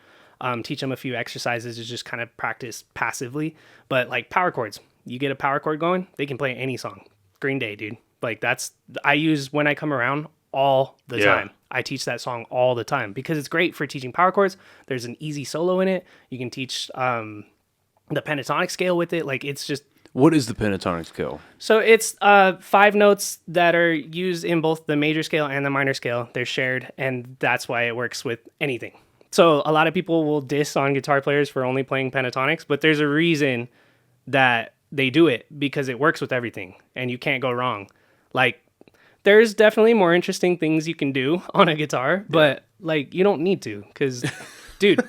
teach them a few exercises to just kind of practice passively. But like power chords, you get a power chord going, they can play any song. Green Day, dude. Like I use When I Come Around all the time. I teach that song all the time because it's great for teaching power chords. There's an easy solo in it. You can teach the pentatonic scale with it. Like it's just, what is the pentatonic scale? So it's 5 notes that are used in both the major scale and the minor scale. They're shared, and that's why it works with anything. So a lot of people will diss on guitar players for only playing pentatonics, but there's a reason that they do it, because it works with everything and you can't go wrong. Like there's definitely more interesting things you can do on a guitar, but like you don't need to, because dude,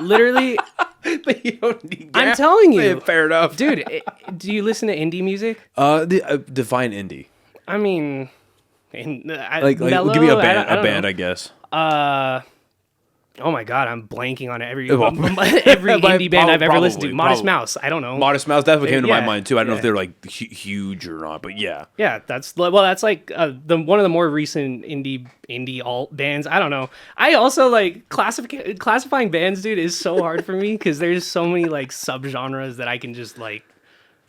literally But you don't need I'm gas. telling you. Fair enough. Dude, do you listen to indie music? Define indie. I mean, Like mellow, give me a I don't band, know. I guess. Oh my god, I'm blanking on every Well, indie band I've ever listened to. probably, Modest probably. Mouse, I don't know. Modest Mouse definitely came to my Yeah, mind too. I don't know if yeah. they're like huge or not, but yeah. Yeah, that's like the one of the more recent indie alt bands. I don't know. I also like classifying bands, dude, is so hard for me because there's so many like subgenres that I can just like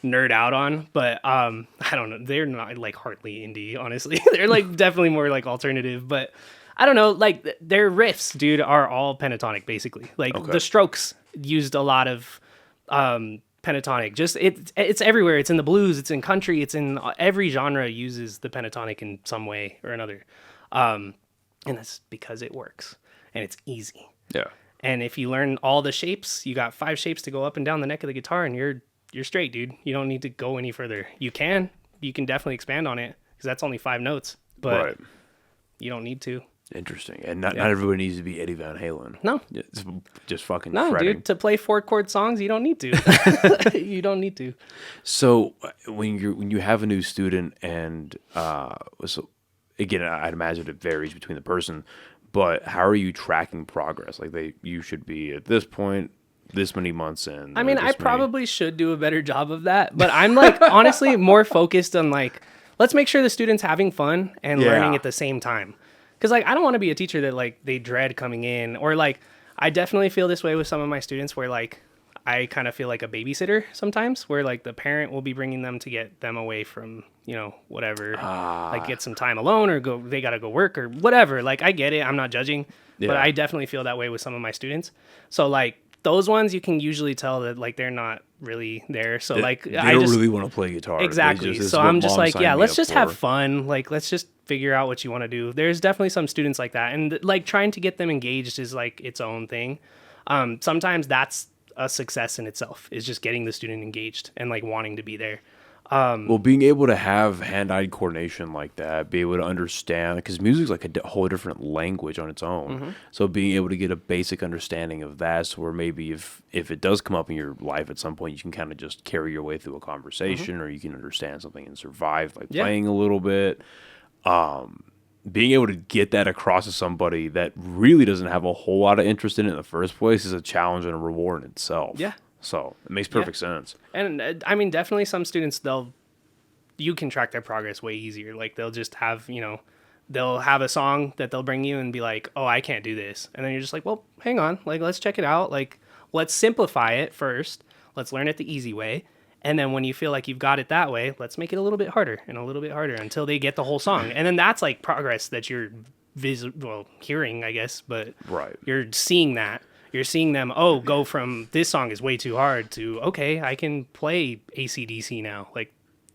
nerd out on. But I don't know. They're not like hardly indie, honestly. They're like definitely more like alternative, but. I don't know, like their riffs, dude, are all pentatonic basically. Like the Strokes used a lot of pentatonic. Just it's everywhere. It's in the blues, it's in country, it's in every genre uses the pentatonic in some way or another. And that's because it works and it's easy. Yeah. And if you learn all the shapes, you got 5 shapes to go up and down the neck of the guitar and you're straight, dude. You don't need to go any further. You can definitely expand on it because that's only 5 notes, but you don't need to. Interesting. And not everybody needs to be Eddie Van Halen. No. It's just fucking No, shredding. dude, to play 4-chord songs, you don't need to. You don't need to. So when you have a new student and so again, I'd imagine it varies between the person, but how are you tracking progress? Like you should be at this point this many months in. I mean, I probably should do a better job of that, but I'm like honestly more focused on like let's make sure the student's having fun and learning at the same time. Because, like, I don't want to be a teacher that, like, they dread coming in. Or, like, I definitely feel this way with some of my students where, like, I kind of feel like a babysitter sometimes. Where, like, the parent will be bringing them to get them away from, you know, whatever. Like, get some time alone or they got to go work or whatever. Like, I get it. I'm not judging. Yeah. But I definitely feel that way with some of my students. So, like, those ones you can usually tell that, like, they're not really there. So, like, they don't really want to play guitar. Exactly. So I'm just like, yeah, let's just have fun. Like, let's just figure out what you want to do. There's definitely some students like that. And like trying to get them engaged is like its own thing. Sometimes that's a success in itself is just getting the student engaged and like wanting to be there. Well, being able to have hand-eye coordination like that, be able to understand, because music's like a whole different language on its own. Mm-hmm. So being able to get a basic understanding of that, so where maybe if it does come up in your life at some point, you can kind of just carry your way through a conversation, or you can understand something and survive by playing a little bit. Being able to get that across to somebody that really doesn't have a whole lot of interest in it in the first place is a challenge and a reward in itself. Yeah. So it makes perfect sense. And I mean, definitely some students, you can track their progress way easier. Like they'll just have, you know, they'll have a song that they'll bring you and be like, oh, I can't do this. And then you're just like, well, hang on. Like, let's check it out. Like, let's simplify it first. Let's learn it the easy way. And then when you feel like you've got it that way, let's make it a little bit harder and a little bit harder until they get the whole song. And then that's like progress that you're hearing, I guess, but you're seeing that. You're seeing them, go from this song is way too hard to, okay, I can play AC/DC now. Like,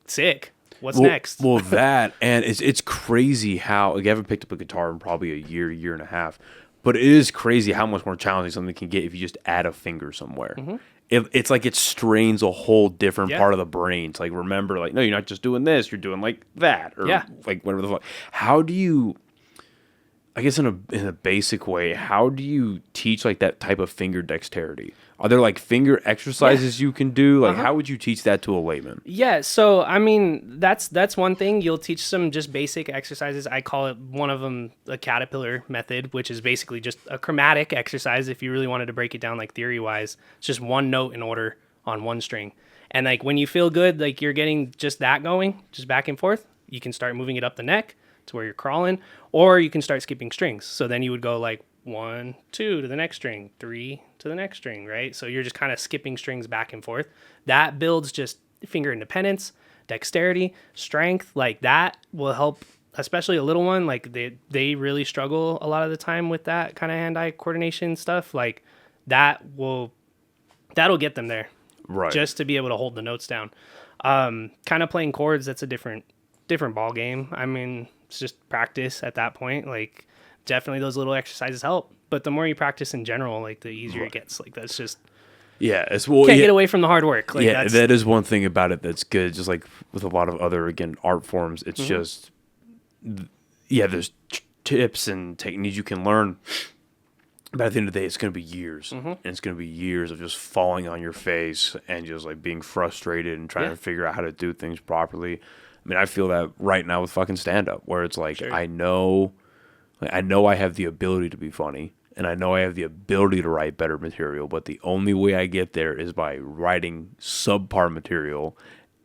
sick. What's next? Well, that, and it's crazy how, like, I haven't picked up a guitar in probably a year and a half, but it is crazy how much more challenging something can get if you just add a finger somewhere. Mm-hmm. It's like it strains a whole different part of the brain to, like, remember, like, no, you're not just doing this, you're doing, like, that, or, like, whatever the fuck. How do you... I guess in a basic way, how do you teach like that type of finger dexterity? Are there like finger exercises you can do? Like how would you teach that to a layman? Yeah, so I mean that's one thing. You'll teach some just basic exercises. I call it one of them a caterpillar method, which is basically just a chromatic exercise. If you really wanted to break it down like theory wise, it's just one note in order on one string. And like when you feel good, like you're getting just that going, just back and forth, you can start moving it up the neck to where you're crawling, or you can start skipping strings. So then you would go like 1, 2 to the next string, 3 to the next string, right? So you're just kind of skipping strings back and forth. That builds just finger independence, dexterity, strength. Like that will help, especially a little one. Like they really struggle a lot of the time with that kind of hand-eye coordination stuff. Like that'll get them there, right? Just to be able to hold the notes down. Kind of playing chords, that's a different ball game. I mean, it's just practice at that point. Like definitely those little exercises help, but the more you practice in general, like the easier it gets. Like that's just can't get away from the hard work. Like, that is one thing about it that's good. Just like with a lot of other art forms, it's just there's tips and techniques you can learn. But at the end of the day, it's going to be years. And it's going to be years of just falling on your face and just like being frustrated and trying to figure out how to do things properly. I mean, I feel that right now with fucking stand-up, where it's like, I know I have the ability to be funny, and I know I have the ability to write better material, but the only way I get there is by writing subpar material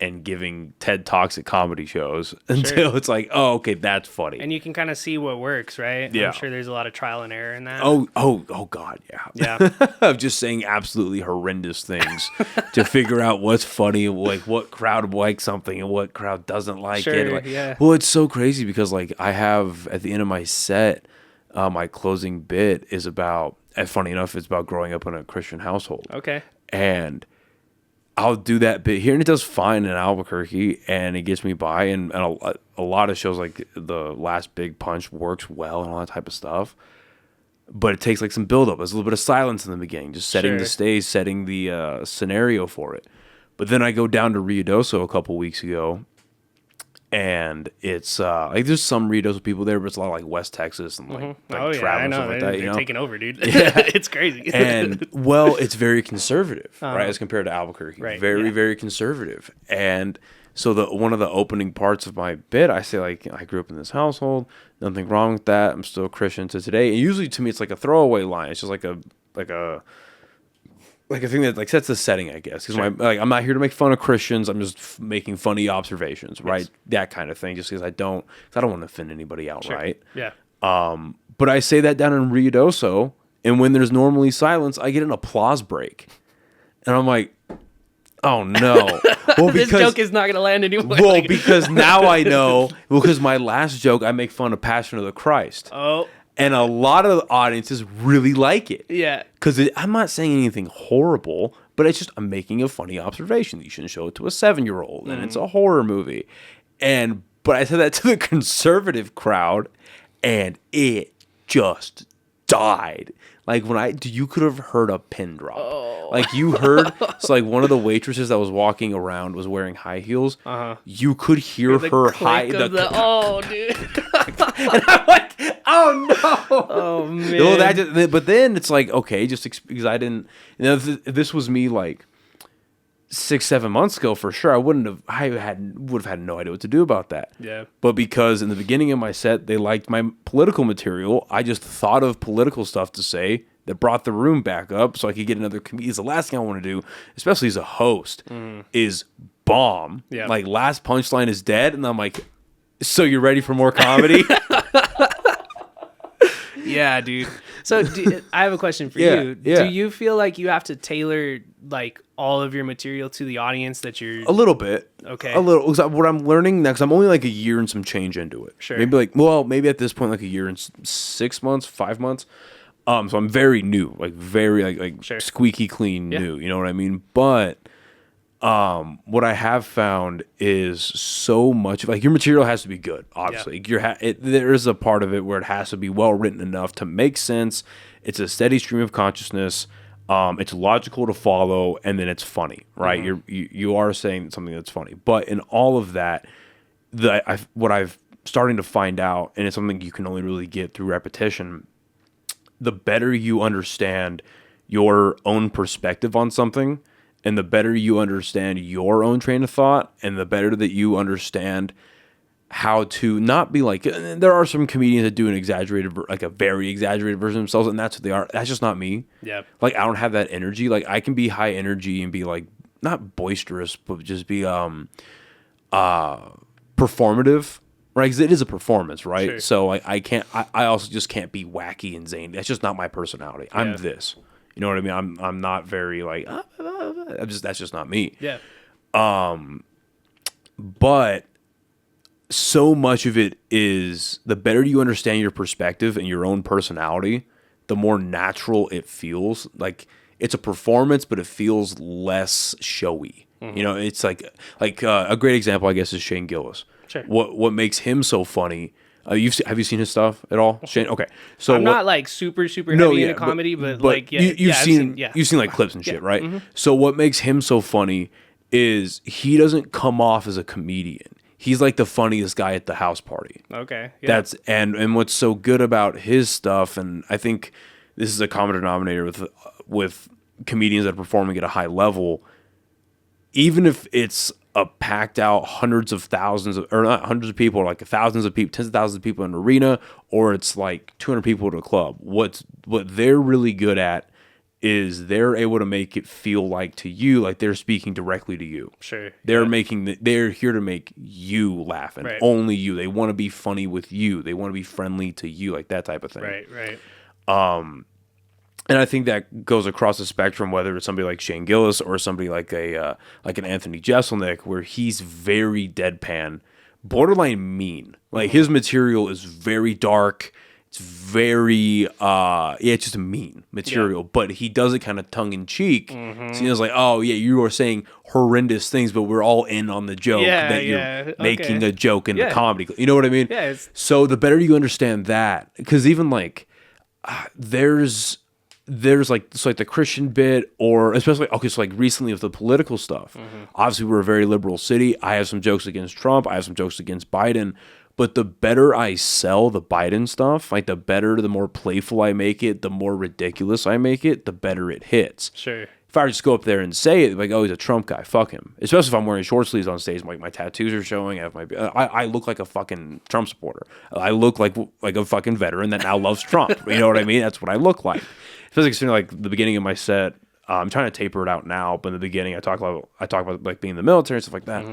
and giving TED Talks at comedy shows until it's like, oh, okay, that's funny. And you can kind of see what works, right? Yeah. I'm sure there's a lot of trial and error in that. Oh God, yeah. Yeah. Of just saying absolutely horrendous things to figure out what's funny, like what crowd likes something and what crowd doesn't like it. Like, yeah. Well, it's so crazy because like I have at the end of my set, my closing bit is about, funny enough, it's about growing up in a Christian household. Okay. And I'll do that bit here, and it does fine in Albuquerque, and it gets me by. And a lot of shows, like The Last Big Punch, works well and all that type of stuff. But it takes like some build-up. There's a little bit of silence in the beginning, just setting the stage, setting the scenario for it. But then I go down to Ruidoso a couple weeks ago, and it's like there's some Ruidoso people there, but it's a lot of like West Texas and like travel and stuff like that. They're taking over, dude. Yeah. It's crazy. And well, it's very conservative, right, as compared to Albuquerque. Right, Very conservative. And so one of the opening parts of my bit, I say like, I grew up in this household, nothing wrong with that. I'm still a Christian to today. And usually to me, it's like a throwaway line. It's just like a thing that like sets the setting, I guess. Because I'm not here to make fun of Christians. I'm just making funny observations, right? Yes. That kind of thing. Just because I don't want to offend anybody outright. Yeah. But I say that down in Ruidoso, and when there's normally silence, I get an applause break, and I'm like, oh no. Well, this joke is not going to land anymore. Well, because now I know. Because my last joke, I make fun of Passion of the Christ. Oh. And a lot of the audiences really like it. Yeah. Because I'm not saying anything horrible, but it's just I'm making a funny observation. You shouldn't show it to a 7-year-old, and it's a horror movie. But I said that to the conservative crowd, and it just died. Like you could have heard a pin drop. Oh. Like you heard, it's like one of the waitresses that was walking around was wearing high heels. You could hear her high. Oh, dude. And I'm like, oh no. Oh man. Well, but then it's like, okay, just because I didn't. If this was me like 6-7 months ago, for sure, I would have had no idea what to do about that. Yeah. But because in the beginning of my set, they liked my political material, I just thought of political stuff to say that brought the room back up so I could get another comedian. The last thing I want to do, especially as a host, is bomb. Yeah. Like, last punchline is dead, and I'm like, so you're ready for more comedy? Yeah, dude. So I have a question for you. Yeah. Do you feel like you have to tailor like all of your material to the audience that you're... A little bit. Okay. A little. What I'm learning now, because I'm only like a year and some change into it. Sure. Maybe at this point, like a year and 6 months, 5 months. So I'm very new, like very like sure. squeaky clean new. You know what I mean? But what I have found is so much like your material has to be good. Obviously, there is a part of it where it has to be well written enough to make sense. It's a steady stream of consciousness. It's logical to follow, and then it's funny, right? You are saying something that's funny, but in all of that, what I've starting to find out, and it's something you can only really get through repetition. The better you understand your own perspective on something, and the better you understand your own train of thought, and the better that you understand how to not be like, there are some comedians that do a very exaggerated version of themselves, and that's what they are. That's just not me. Yeah. Like, I don't have that energy. Like, I can be high energy and be like, not boisterous, but just be performative. Right, because it is a performance, right? Sure. So I also just can't be wacky and zany. That's just not my personality. I'm this. You know what I mean? I'm not very like. That's just not me. Yeah. But so much of it is the better you understand your perspective and your own personality, the more natural it feels. Like, it's a performance, but it feels less showy. You know, it's like a great example, I guess, is Shane Gillis. Sure. What makes him so funny? Have you seen his stuff at all, Shane? Okay, so I'm not like super heavy into comedy, but like you've seen like clips and shit, right? Mm-hmm. So what makes him so funny is he doesn't come off as a comedian. He's like the funniest guy at the house party. Okay, yeah. And what's so good about his stuff, and I think this is a common denominator with comedians that are performing at a high level. Even if it's a packed out hundreds of thousands of, or not hundreds of people, like thousands of people, tens of thousands of people in an arena, or it's like 200 people at a club. What they're really good at is they're able to make it feel like to you, like they're speaking directly to you. Sure. They're here to make you laugh, and only you. They want to be funny with you. They want to be friendly to you, like that type of thing. Right. And I think that goes across the spectrum, whether it's somebody like Shane Gillis or somebody like like an Anthony Jeselnik, where he's very deadpan, borderline mean. Like his material is very dark. It's very it's just a mean material, but he does it kind of tongue in cheek. So he was like, oh yeah, you are saying horrendous things, but we're all in on the joke that you're making a joke in the comedy. You know what I mean? Yeah. So the better you understand that, because even like there's like the Christian bit, or especially so like recently with the political stuff. Obviously, we're a very liberal city. I have some jokes against Trump. I have some jokes against Biden. But the better I sell the Biden stuff, like the more playful I make it, the more ridiculous I make it, the better it hits. Sure. If I just go up there and say it, like, oh, he's a Trump guy, fuck him. Especially if I'm wearing short sleeves on stage, like my tattoos are showing. I look like a fucking Trump supporter. I look like a fucking veteran that now loves Trump. You know what I mean? That's what I look like. Especially considering like the beginning of my set, I'm trying to taper it out now, but in the beginning I talk about like being in the military and stuff like that.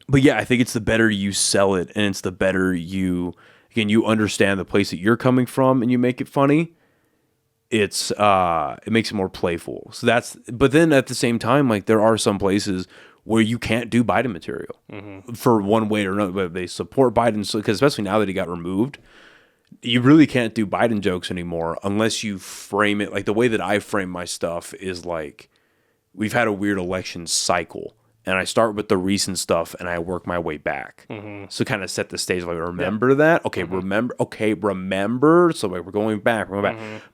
But yeah, I think it's the better you sell it, and it's the better you understand the place that you're coming from, and you make it funny. It makes it more playful. So but then at the same time, like there are some places where you can't do Biden material for one way or another. But they support Biden, because especially now that he got removed, you really can't do Biden jokes anymore unless you frame it like the way that I frame my stuff is like we've had a weird election cycle. And I start with the recent stuff and I work my way back. So kind of set the stage, like, remember that? Okay, remember. So like we're going back.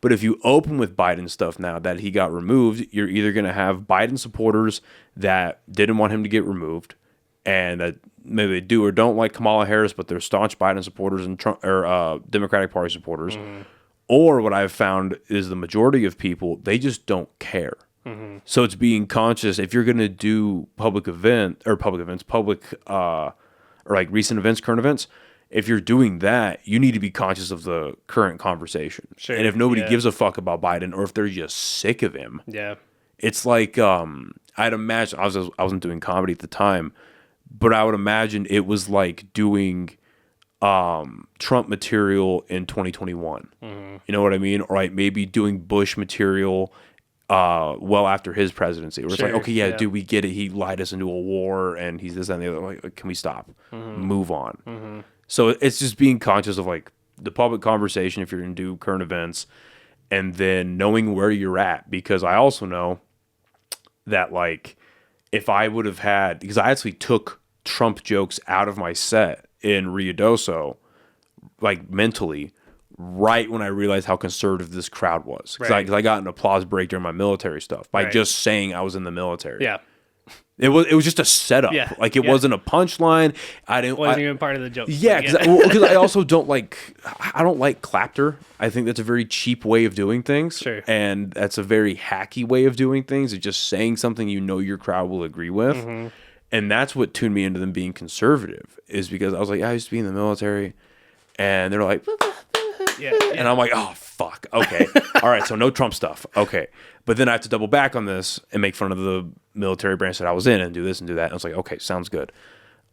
But if you open with Biden stuff now that he got removed, you're either going to have Biden supporters that didn't want him to get removed, and that maybe they do or don't like Kamala Harris, but they're staunch Biden supporters and Trump or Democratic Party supporters. Or what I've found is the majority of people, they just don't care. So it's being conscious. If you're going to do public or like recent events, current events, if you're doing that, you need to be conscious of the current conversation. Sure. And if nobody gives a fuck about Biden, or if they're just sick of him, it's like I'd imagine I wasn't doing comedy at the time, but I would imagine it was like doing Trump material in 2021. You know what I mean? Or like maybe doing Bush material well after his presidency, where it's like, okay, dude, we get it. He lied us into a war, and he's this and the other. Like, can we stop? Move on. So it's just being conscious of like the public conversation if you're going to do current events, and then knowing where you're at. Because I also know that like if I would have had, because I actually took Trump jokes out of my set in Ruidoso, like mentally, right when I realized how conservative this crowd was. Because I got an applause break during my military stuff by just saying I was in the military. Yeah. It was just a setup. Yeah. Like it wasn't a punchline. It wasn't even part of the joke. Yeah, because I also don't like clapter. I think that's a very cheap way of doing things. Sure. And that's a very hacky way of doing things. It's just saying something you know your crowd will agree with. And that's what tuned me into them being conservative, is because I was like, I used to be in the military, and they're like, and I'm like, oh, fuck. Okay. All right. So no Trump stuff. Okay. But then I have to double back on this and make fun of the military branch that I was in and do this and do that. And I was like, okay, sounds good.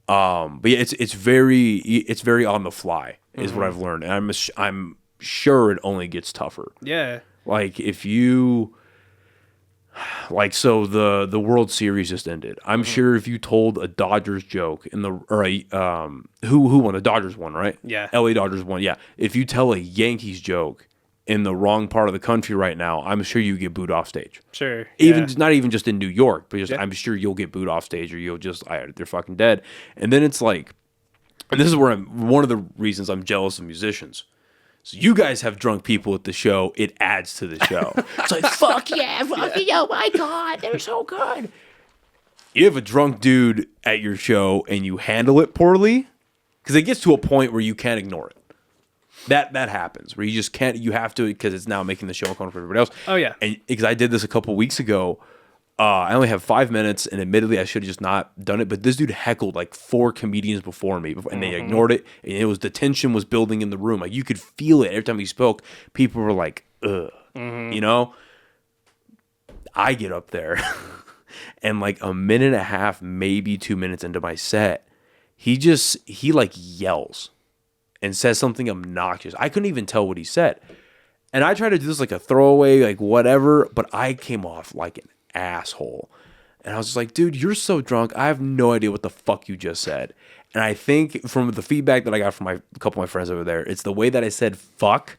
But yeah, it's very on the fly is what I've learned. And I'm sure it only gets tougher. Yeah. Like if you, like, so the World Series just ended. I'm sure if you told a Dodgers joke who won? The Dodgers won, right? Yeah. LA Dodgers won. Yeah. If you tell a Yankees joke in the wrong part of the country right now, I'm sure you get booed off stage. Sure. Not even just in New York, but just I'm sure you'll get booed off stage, or you'll just they're fucking dead. And then it's like, and this is where one of the reasons I'm jealous of musicians. So you guys have drunk people at the show. It adds to the show. It's like, fuck yeah, oh my God, they're so good. You have a drunk dude at your show and you handle it poorly, because it gets to a point where you can't ignore it. That happens where you just can't. You have to because it's now making the show uncomfortable for everybody else. Oh yeah. And because I did this a couple weeks ago, I only have 5 minutes, and admittedly I should have just not done it. But this dude heckled like 4 comedians before me, and they ignored it. And the tension was building in the room. Like you could feel it every time he spoke. People were like, "Ugh," you know. I get up there, and like a minute and a half, maybe 2 minutes into my set, he like yells and says something obnoxious. I couldn't even tell what he said. And I tried to do this like a throwaway, like whatever, but I came off like an asshole. And I was just like, dude, you're so drunk. I have no idea what the fuck you just said. And I think from the feedback that I got from a couple of my friends over there, it's the way that I said fuck.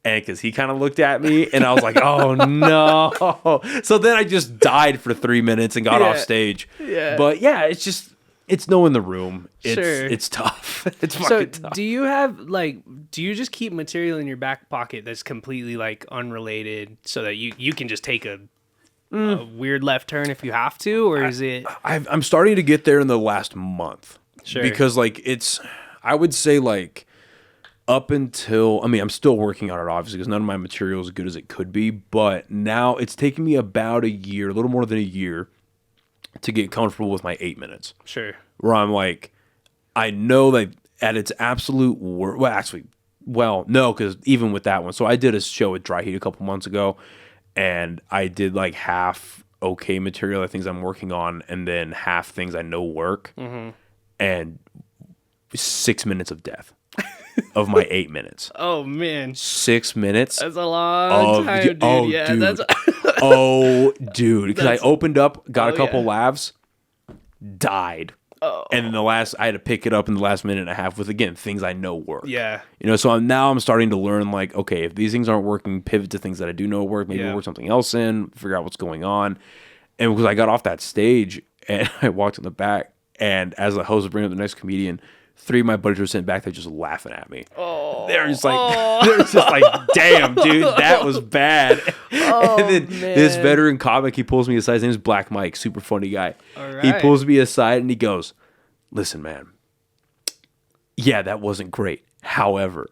And because he kind of looked at me and I was like, oh no. So then I just died for 3 minutes and got off stage. Yeah. But yeah, it's knowing the room. It's tough. It's fucking tough. Do you just keep material in your back pocket that's completely like unrelated so that you can just take a weird left turn if you have to, or is it? I'm starting to get there in the last month. Sure. Because like I would say like up until, I'm still working on it obviously because none of my material is as good as it could be, but now it's taken me about a year, a little more than a year, to get comfortable with my 8 minutes. Sure. Where I'm like, I know that at its absolute worst, no, because even with that one, so I did a show at Dry Heat a couple months ago, and I did like half okay material, things I'm working on, and then half things I know work, and 6 minutes of death. Of my 8 minutes. Oh man, 6 minutes. That's a long time, dude. Dude. That's dude. Because I opened up, got a couple laughs, died, and then I had to pick it up in the last minute and a half with again things I know work. Yeah, so I'm starting to learn like, okay, if these things aren't working, pivot to things that I do know work. Maybe work something else in, figure out what's going on. And because I got off that stage and I walked in the back, and as the host was bringing up the next comedian, 3 of my buddies were sitting back there just laughing at me. They're just like, damn, dude, that was bad. And then this veteran comic, he pulls me aside. His name is Black Mike, super funny guy. Right. He pulls me aside and he goes, listen, man, yeah, that wasn't great. However,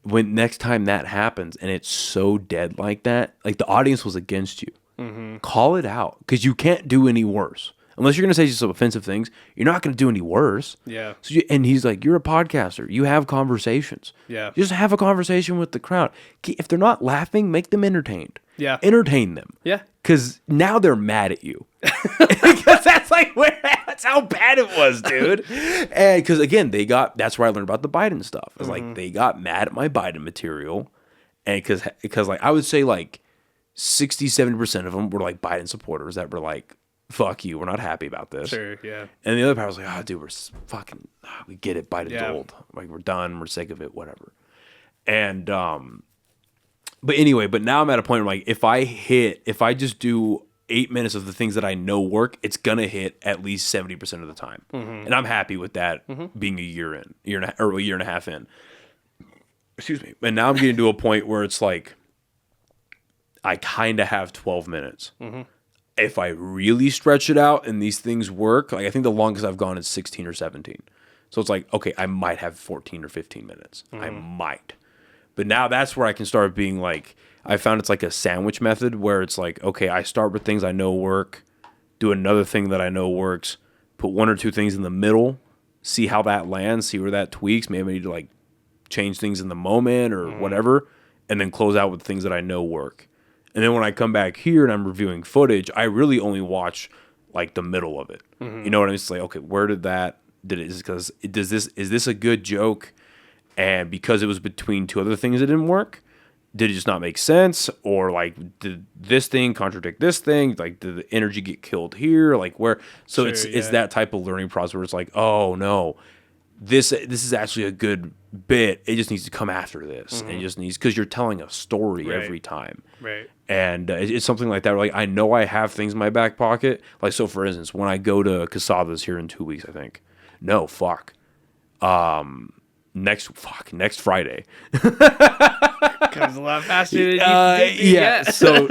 when next time that happens and it's so dead like that, like the audience was against you, call it out because you can't do any worse. Unless you're going to say some offensive things, you're not going to do any worse. Yeah. So and he's like, you're a podcaster. You have conversations. Yeah. Just have a conversation with the crowd. If they're not laughing, make them entertained. Yeah. Entertain them. Yeah. Because now they're mad at you. Because that's how bad it was, dude. And because, again, that's where I learned about the Biden stuff. It's like they got mad at my Biden material. And because like, I would say like 60, 70% of them were like Biden supporters that were like, fuck you, we're not happy about this. Sure, yeah. And the other part was like, oh, dude, we're fucking, we get it, Biden's old. Like, we're done, we're sick of it, whatever. And, but anyway, but now I'm at a point where, like, if I just do 8 minutes of the things that I know work, it's gonna hit at least 70% of the time. And I'm happy with that being a year and a half in. Excuse me. And now I'm getting to a point where it's like, I kind of have 12 minutes. If I really stretch it out and these things work, like I think the longest I've gone is 16 or 17. So it's like, okay, I might have 14 or 15 minutes. I might. But now that's where I can start being like, I found it's like a sandwich method where it's like, okay, I start with things I know work, do another thing that I know works, put 1 or 2 things in the middle, see how that lands, see where that tweaks. Maybe I need to like change things in the moment or whatever, and then close out with things that I know work. And then when I come back here and I'm reviewing footage, I really only watch like the middle of it. You know what I mean? It's like, okay, where is this a good joke? And because it was between 2 other things that didn't work, did it just not make sense? Or like, did this thing contradict this thing? Like, did the energy get killed here? Like where? So it's that type of learning process where it's like, oh no, this is actually a good bit. It just needs to come after this. And it just needs, because you're telling a story every time. Right. And it's something like that. Where like, I know I have things in my back pocket. Like, so for instance, when I go to Casadas here in 2 weeks, I think. No, fuck. Next Friday. Comes a lot faster than you think. Yeah. So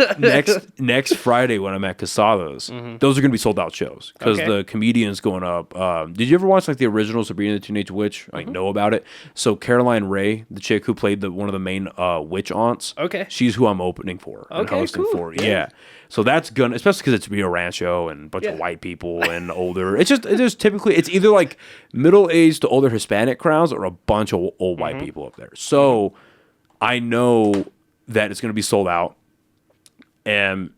next Friday when I'm at Casados, those are going to be sold out shows because the comedian's going up. Did you ever watch like the original Sabrina the Teenage Witch? Like know about it? So Caroline Ray, the chick who played one of the main witch aunts. Okay. She's who I'm opening for and hosting for. Yeah. So that's gonna, especially because it's Rio Rancho and a bunch of white people and older. It's just typically it's either like middle-aged to older Hispanic crowds or a bunch of old white people up there. So I know that it's gonna be sold out, and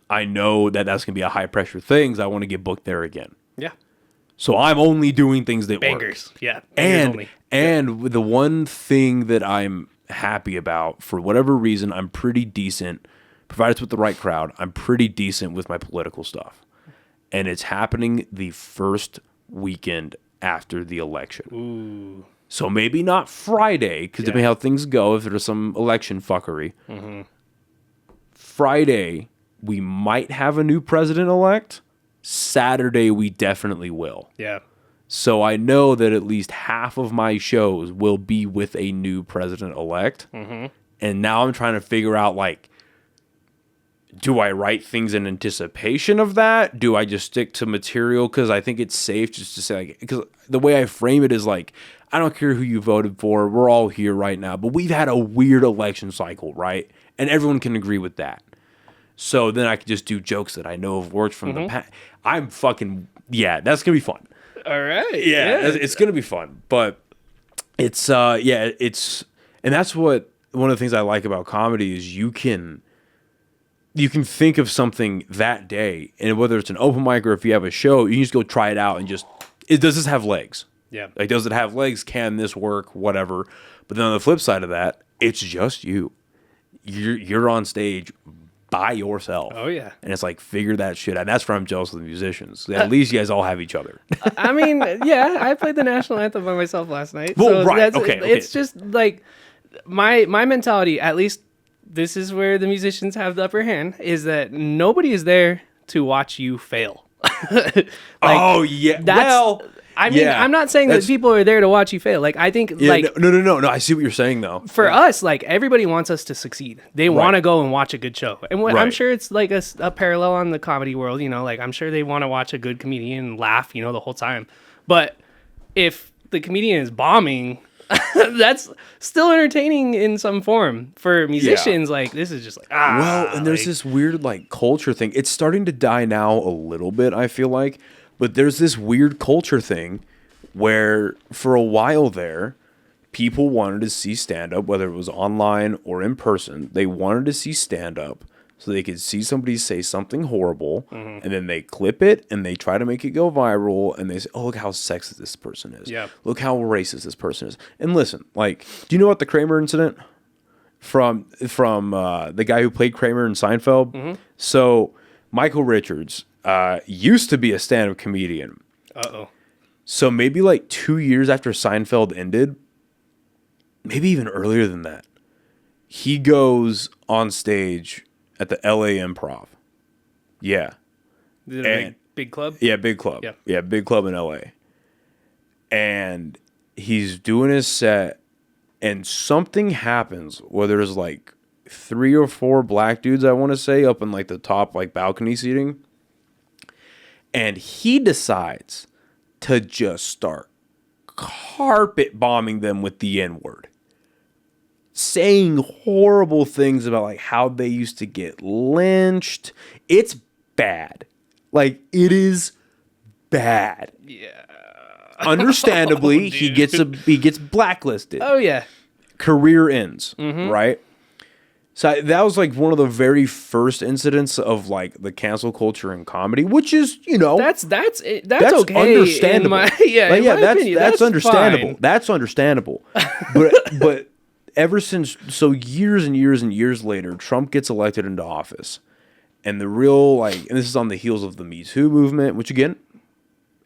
I know that that's gonna be a high pressure thing. 'Cause I want to get booked there again. Yeah. So I'm only doing things that Bangers. work. Yeah. Bangers And the one thing that I'm happy about, for whatever reason, I'm pretty decent. Provided it's with the right crowd, I'm pretty decent with my political stuff. And it's happening the first weekend after the election. Ooh. So maybe not Friday, because depending how things go, if there's some election fuckery. Friday, we might have a new president-elect. Saturday, we definitely will. Yeah. So I know that at least half of my shows will be with a new president-elect. And now I'm trying to figure out, like, do I write things in anticipation of that? Do I just stick to material? Because I think it's safe just to say, like, because the way I frame it is like, I don't care who you voted for. We're all here right now. But we've had a weird election cycle, right? And everyone can agree with that. So then I can just do jokes that I know have worked from the past. I'm fucking, that's going to be fun. All right. Yeah. It's going to be fun. But it's, it's, and that's what, one of the things I like about comedy is you can think of something that day, and whether it's an open mic or if you have a show, you can just go try it out and just, does this have legs? Yeah. Like, does it have legs? Can this work? Whatever. But then on the flip side of that, it's just you. You're on stage by yourself. Oh, yeah. And it's like, figure that shit out. And that's why I'm jealous of the musicians. At least you guys all have each other. I mean, yeah, I played the national anthem by myself last night. Well, so right. Okay. It's just like my mentality, at least this is where the musicians have the upper hand, is that nobody is there to watch you fail. Oh, yeah. Well, I mean, I'm not saying that people are there to watch you fail. Like, I think, No. I see what you're saying, though. For us, like, everybody wants us to succeed. They want to go and watch a good show. And I'm sure it's like a parallel on the comedy world, like, I'm sure they want to watch a good comedian and laugh, the whole time. But if the comedian is bombing, that's still entertaining in some form. For musicians, like, this is just like, well, and there's this weird, like, culture thing. It's starting to die now a little bit, I feel like. But there's this weird culture thing where for a while there, people wanted to see stand-up, whether it was online or in person. They wanted to see stand-up so they could see somebody say something horrible, and then they clip it, and they try to make it go viral, and they say, oh, look how sexist this person is. Yeah. Look how racist this person is. And listen, like, do you know what the Kramer incident from the guy who played Kramer in Seinfeld? So Michael Richards used to be a stand-up comedian. Uh-oh. So maybe like 2 years after Seinfeld ended, maybe even earlier than that, he goes on stage at the LA Improv. Yeah. Is it a big club? Yeah, big club. Yeah, big club in LA. And he's doing his set, and something happens where there's like 3 or 4 black dudes, I want to say, up in like the top like balcony seating. And he decides to just start carpet bombing them with the N-word. Saying horrible things about like how they used to get lynched. It's bad. Like, it is bad. Yeah. Understandably, he gets blacklisted. Oh, yeah. Career ends, right? So that was like one of the very first incidents of like the cancel culture in comedy, which is, that's okay. Understandable. That's understandable. Fine. That's understandable. but ever since, so years and years and years later, Trump gets elected into office, and the real and this is on the heels of the Me Too movement, which again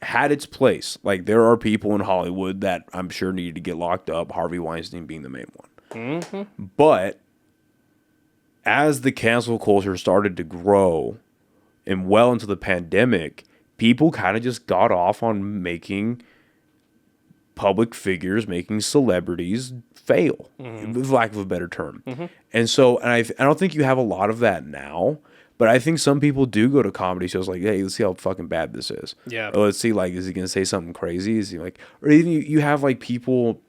had its place. Like, there are people in Hollywood that I'm sure needed to get locked up. Harvey Weinstein being the main one, but as the cancel culture started to grow and well into the pandemic, people kind of just got off on making public figures making celebrities fail, for lack of a better term. And so, and I don't think you have a lot of that now, but I think some people do go to comedy shows like, hey, let's see how fucking bad this is. Yeah. Or let's see, like, is he going to say something crazy? Is he like, or even you have like people,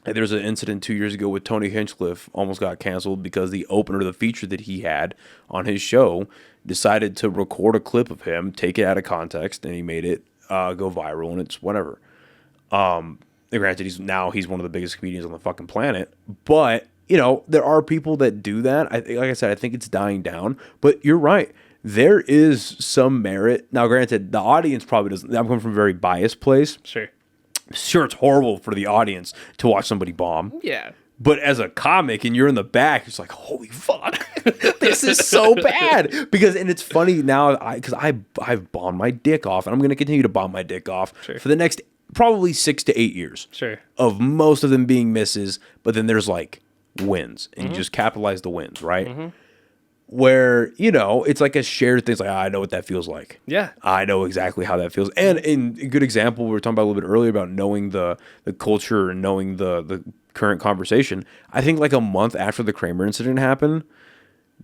like, there's an incident 2 years ago with Tony Hinchcliffe almost got canceled because the opener, the feature that he had on his show, decided to record a clip of him, take it out of context, and he made it go viral, and it's whatever. Granted, he's one of the biggest comedians on the fucking planet, but you know, there are people that do that. Like I said, I think it's dying down, but you're right. There is some merit. Now, granted, the audience probably doesn't. I'm coming from a very biased place. Sure, it's horrible for the audience to watch somebody bomb. Yeah. But as a comic and you're in the back, it's like, holy fuck, this is so bad. And it's funny now because I've bombed my dick off, and I'm going to continue to bomb my dick off for the next probably 6 to 8 years. Sure. Of most of them being misses, but then there's like wins, and you just capitalize the wins, right? Where, you know, it's like a shared thing. It's like, I know what that feels like. Yeah. I know exactly how that feels. And in a good example, we were talking about a little bit earlier about knowing the culture and knowing the current conversation. I think like a month after the Kramer incident happened,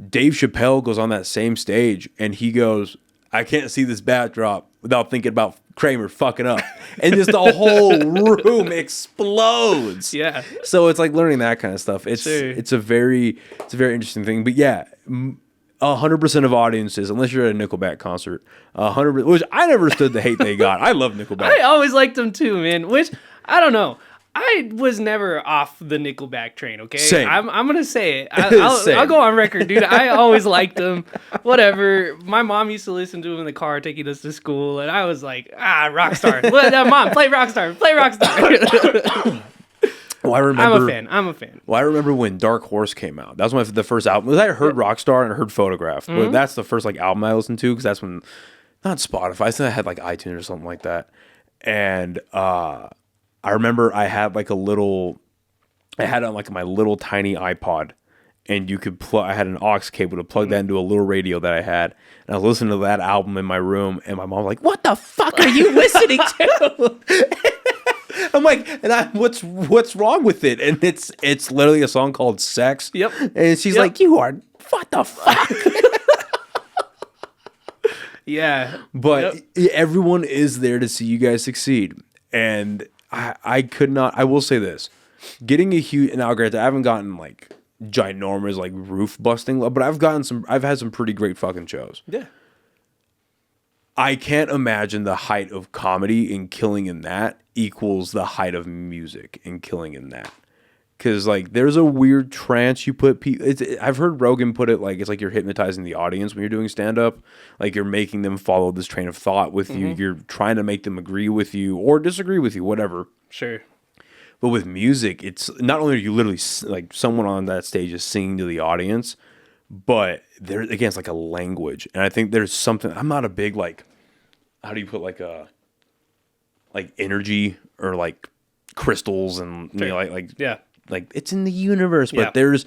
Dave Chappelle goes on that same stage and he goes, I can't see this backdrop without thinking about Kramer fucking up. And just the whole room explodes. Yeah. So it's like learning that kind of stuff. It's a very interesting thing. But yeah, 100% of audiences, unless you're at a Nickelback concert, 100%, which I never understood the hate they got. I love Nickelback. I always liked them too, man. Which I don't know. I was never off the Nickelback train, okay? Same. I'm gonna say it. I'll go on record, dude. I always liked them. Whatever. My mom used to listen to them in the car, taking us to school, and I was like, Rockstar. Mom, play Rockstar. Play Rockstar. Well, I remember, I'm a fan. Well, I remember when Dark Horse came out. That was the first album. I heard Rockstar and I heard Photograph. But that's the first like album I listened to because that's when, not Spotify. I think I had like iTunes or something like that. And I remember I had like I had on like my little tiny iPod, and you could I had an aux cable to plug that into a little radio that I had, and I was listening to that album in my room, and my mom was like, "What the fuck are you listening to?" I'm like, what's wrong with it? And it's literally a song called Sex. Yep. And she's like, what the fuck? Yeah. But everyone is there to see you guys succeed. And I will say this, getting a huge, now granted, I haven't gotten like ginormous, like roof busting, but I've had some pretty great fucking shows. Yeah. I can't imagine the height of comedy and killing in that equals the height of music and killing in that. Because like there's a weird trance you put people. I've heard Rogan put it like it's like you're hypnotizing the audience when you're doing stand up. Like you're making them follow this train of thought with you. You're trying to make them agree with you or disagree with you, whatever. Sure. But with music, it's not only are you literally like someone on that stage is singing to the audience, but there again it's like a language. And I think there's something. I'm not a big like. How do you put like energy or like crystals and you know, like it's in the universe, but there's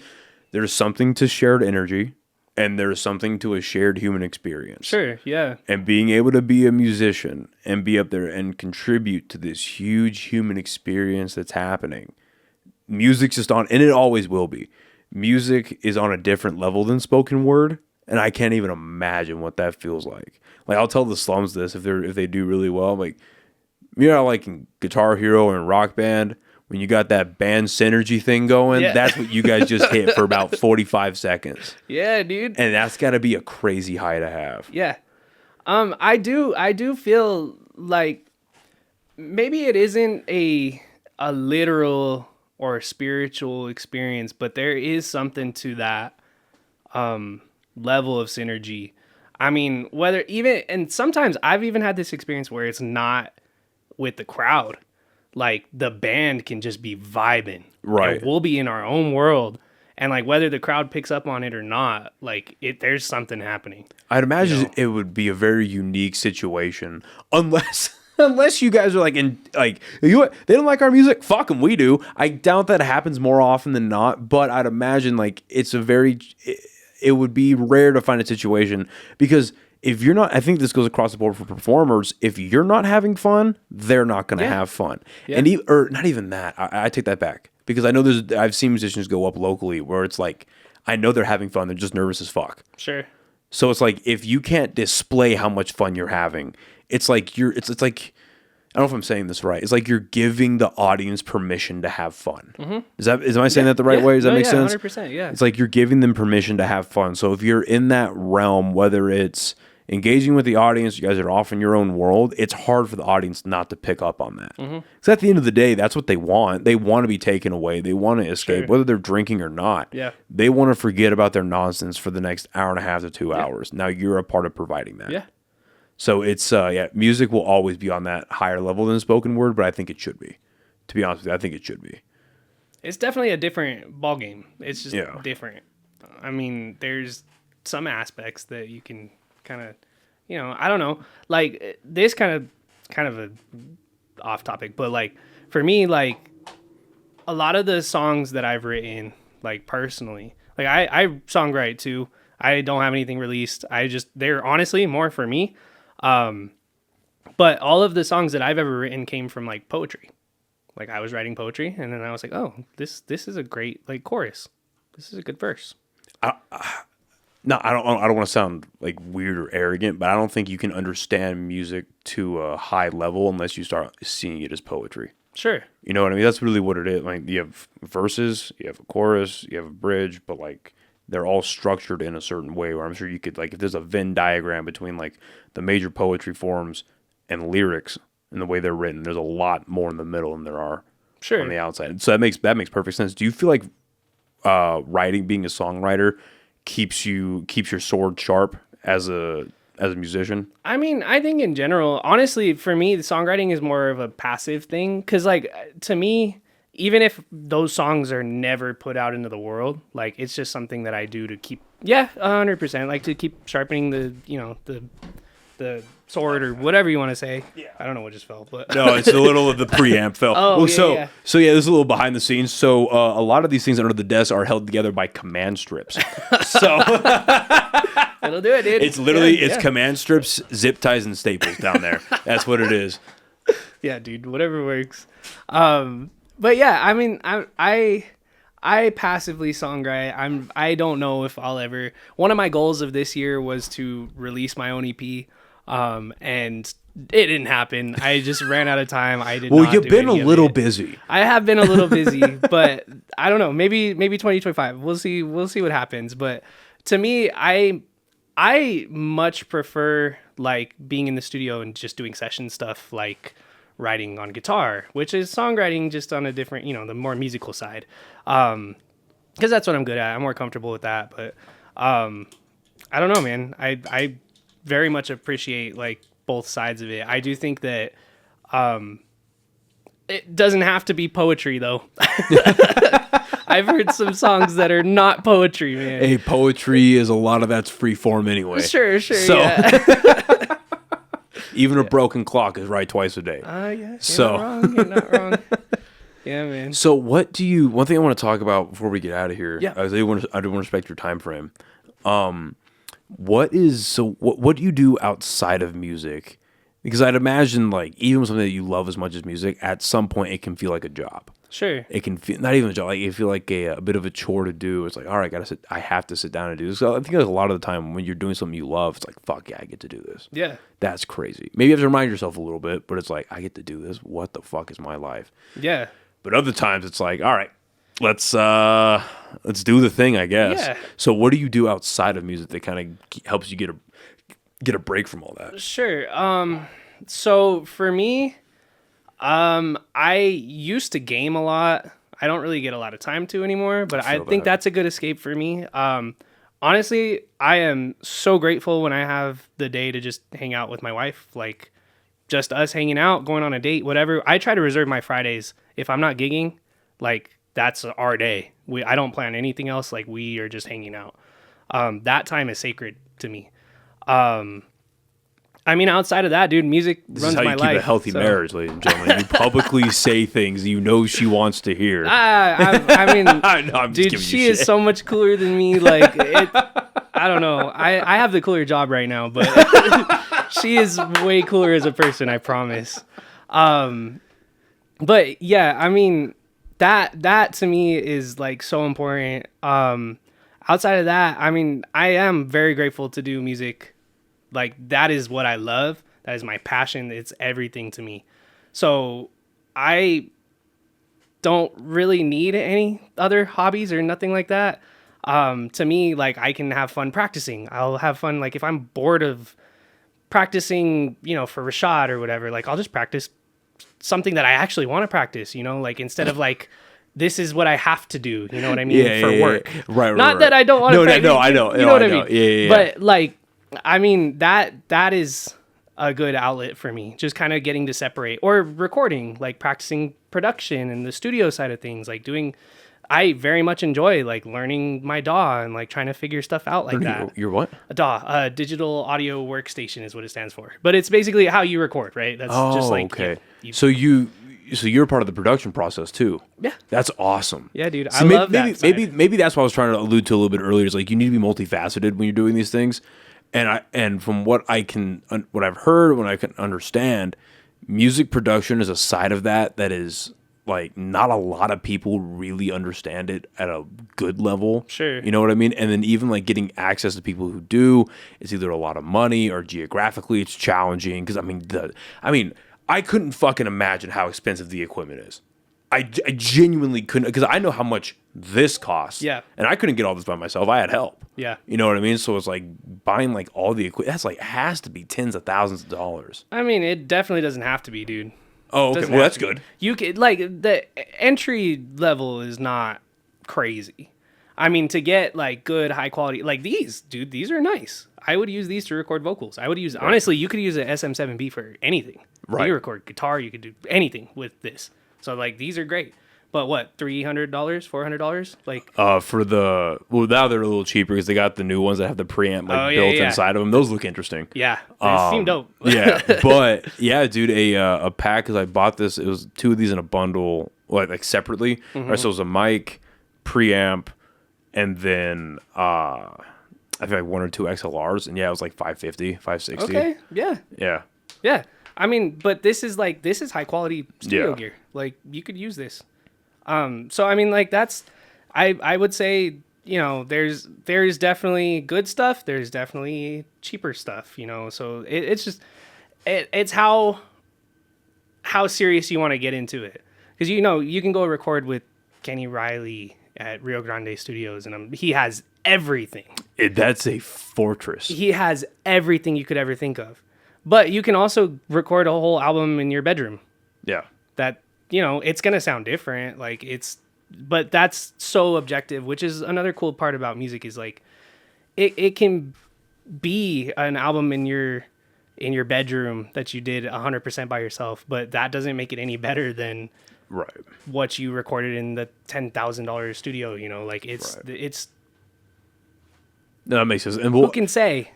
something to shared energy and there's something to a shared human experience. Sure, yeah. And being able to be a musician and be up there and contribute to this huge human experience that's happening. Music's just on, and it always will be. Music is on a different level than spoken word. And I can't even imagine what that feels like. Like I'll tell the slums this if they do really well. I'm like, you know, like in Guitar Hero and Rock Band, when you got that band synergy thing going, that's what you guys just hit for about 45 seconds. Yeah, dude. And that's got to be a crazy high to have. Yeah. I do feel like maybe it isn't a literal or a spiritual experience, but there is something to that level of synergy. I mean, and sometimes I've even had this experience where it's not with the crowd. Like the band can just be vibing. Right. And we'll be in our own world. And like whether the crowd picks up on it or not, like there's something happening. I'd imagine it would be a very unique situation unless you guys are like they don't like our music. Fuck them, we do. I doubt that happens more often than not, but I'd imagine like it would be rare to find a situation because if you're not, I think this goes across the board for performers. If you're not having fun, they're not going to have fun. Yeah. And or not even that. I take that back, because I know I've seen musicians go up locally where it's like, I know they're having fun. They're just nervous as fuck. Sure. So it's like, if you can't display how much fun you're having, it's like it's like, I don't know if I'm saying this right. It's like you're giving the audience permission to have fun. Mm-hmm. Am I saying that the right way? Does that make sense? 100%, yeah. It's like you're giving them permission to have fun. So if you're in that realm, whether it's engaging with the audience, you guys are off in your own world, it's hard for the audience not to pick up on that. Because at the end of the day, that's what they want. They want to be taken away. They want to escape, whether they're drinking or not. Yeah. They want to forget about their nonsense for the next hour and a half to 2 hours. Now you're a part of providing that. Yeah. So it's, music will always be on that higher level than spoken word, but I think it should be. To be honest with you, I think it should be. It's definitely a different ballgame. It's just different. I mean, there's some aspects that you can kind of, I don't know. Like, this kind of a off topic, but like, for me, like, a lot of the songs that I've written, like, personally, like, I songwrite too. I don't have anything released. They're honestly more for me. But all of the songs that I've ever written came from like poetry. Like, I was writing poetry, and then I was like, oh, this is a great like chorus. This is a good verse. No, I don't want to sound like weird or arrogant, but I don't think you can understand music to a high level unless you start seeing it as poetry. Sure. You know what I mean? That's really what it is. Like, you have verses, you have a chorus, you have a bridge, but like, they're all structured in a certain way where I'm sure you could, like, if there's a Venn diagram between like the major poetry forms and lyrics and the way they're written, there's a lot more in the middle than there are on the outside. So that makes perfect sense. Do you feel like being a songwriter keeps your sword sharp as a musician? I mean, I think in general, honestly, for me, the songwriting is more of a passive thing, because like, to me, even if those songs are never put out into the world, like, it's just something that I do to keep, 100%, like, to keep sharpening the sword or whatever you want to say. Yeah. I don't know what just fell, but no, it's a little of the preamp fell. This is a little behind the scenes. So a lot of these things under the desk are held together by command strips. So it'll do it, dude. It's literally command strips, zip ties, and staples down there. That's what it is. Yeah, dude, whatever works. But yeah, I mean, I passively songwrite. I don't know if I'll ever. One of my goals of this year was to release my own EP, and it didn't happen. I just ran out of time. I did. Well, you've been a little busy. I have been a little busy, but I don't know. Maybe 2025. We'll see. We'll see what happens. But to me, I much prefer like being in the studio and just doing session stuff, like writing on guitar, which is songwriting just on a different, the more musical side. Because that's what I'm good at. I'm more comfortable with that. But I don't know, man. I very much appreciate like both sides of it. I do think that it doesn't have to be poetry, though. I've heard some songs that are not poetry, man. Hey, poetry is a lot of that's free form anyway. Sure, so, yeah. Even a broken clock is right twice a day. You're not wrong. Yeah, man. So one thing I want to talk about before we get out of here, I do want to respect your time frame. What do you do outside of music? Because I'd imagine, like, even something that you love as much as music, at some point it can feel like a job. Sure. It can feel not even a job. Like, it feel like a bit of a chore to do. It's like, all right, I have to sit down and do this. So I think like a lot of the time when you're doing something you love, it's like, fuck yeah, I get to do this. Yeah. That's crazy. Maybe you have to remind yourself a little bit, but it's like, I get to do this. What the fuck is my life? Yeah. But other times it's like, all right, let's do the thing, I guess. Yeah. So what do you do outside of music that kind of helps you get a break from all that? Sure. So for me, I used to game a lot. I don't really get a lot of time to anymore, but I think that's a good escape for me. Honestly, I am so grateful when I have the day to just hang out with my wife, like just us hanging out, going on a date, whatever. I try to reserve my Fridays. If I'm not gigging, like, that's our day. I don't plan anything else. Like, we are just hanging out. That time is sacred to me. I mean, outside of that, dude, music runs my life. This is how you keep a healthy marriage, ladies and gentlemen. You publicly say things she wants to hear. I mean, I'm dude, she is so much cooler than me. Like, I don't know. I have the cooler job right now, but she is way cooler as a person, I promise. But yeah, I mean, that to me is like so important. Outside of that, I mean, I am very grateful to do music. Like, that is what I love. That is my passion. It's everything to me. So I don't really need any other hobbies or nothing like that. To me, like, I can have fun practicing. I'll have fun. Like, if I'm bored of practicing, for Rvshvd or whatever, like, I'll just practice something that I actually want to practice, like, instead of like, this is what I have to do, you know what I mean, for work. Yeah. Right. Not that I don't want to practice. No, I know. You know what I mean? Yeah. But like, I mean, that is a good outlet for me, just kind of getting to separate, or recording, like practicing production and the studio side of things, like I very much enjoy like learning my DAW and like trying to figure stuff out like that. Your what? A DAW, digital audio workstation is what it stands for. But it's basically how you record, right? That's just like, okay. So you're part of the production process too. Yeah. That's awesome. Yeah, dude. So I love that side. Maybe that's what I was trying to allude to a little bit earlier. Is like, you need to be multifaceted when you're doing these things. And from what I've heard, when I can understand, music production is a side of that is like, not a lot of people really understand it at a good level. Sure. You know what I mean? And then even like getting access to people who do, it's either a lot of money or geographically it's challenging. Because I couldn't fucking imagine how expensive the equipment is. I genuinely couldn't, because I know how much this costs. Yeah. And I couldn't get all this by myself. I had help. Yeah. You know what I mean? So it's like buying like all the equipment. That's like, has to be tens of thousands of dollars. I mean, it definitely doesn't have to be, dude. Oh, okay. Well, that's good. You could, like, the entry level is not crazy. I mean, to get like good high quality, like these are nice. I would use these to record vocals. Honestly, you could use an SM7B for anything. Right. You record guitar, you could do anything with this. So like, these are great. But what, $300, $400? Like, now they're a little cheaper because they got the new ones that have the preamp built inside of them. Those look interesting. Yeah, they seem dope. Yeah, but yeah, dude, a pack, because I bought this. It was two of these in a bundle, like separately. Mm-hmm. Right, so it was a mic, preamp, and then I think like one or two XLRs, and yeah, it was like $550, $560. Okay, yeah. I mean, but this is high quality studio gear. Like, you could use this. So I mean, like, that's, I would say, there's definitely good stuff. There's definitely cheaper stuff, so it's just, it's how serious you want to get into it. Cause you can go record with Kenny Riley at Rio Grande Studios, and he has everything. That's a fortress. He has everything you could ever think of. But you can also record a whole album in your bedroom. Yeah. That, it's going to sound different. Like, but that's so objective, which is another cool part about music, is like, it can be an album in your bedroom that you did 100% by yourself, but that doesn't make it any better than what you recorded in the $10,000 studio, like, it's. No, that makes sense. And who can say?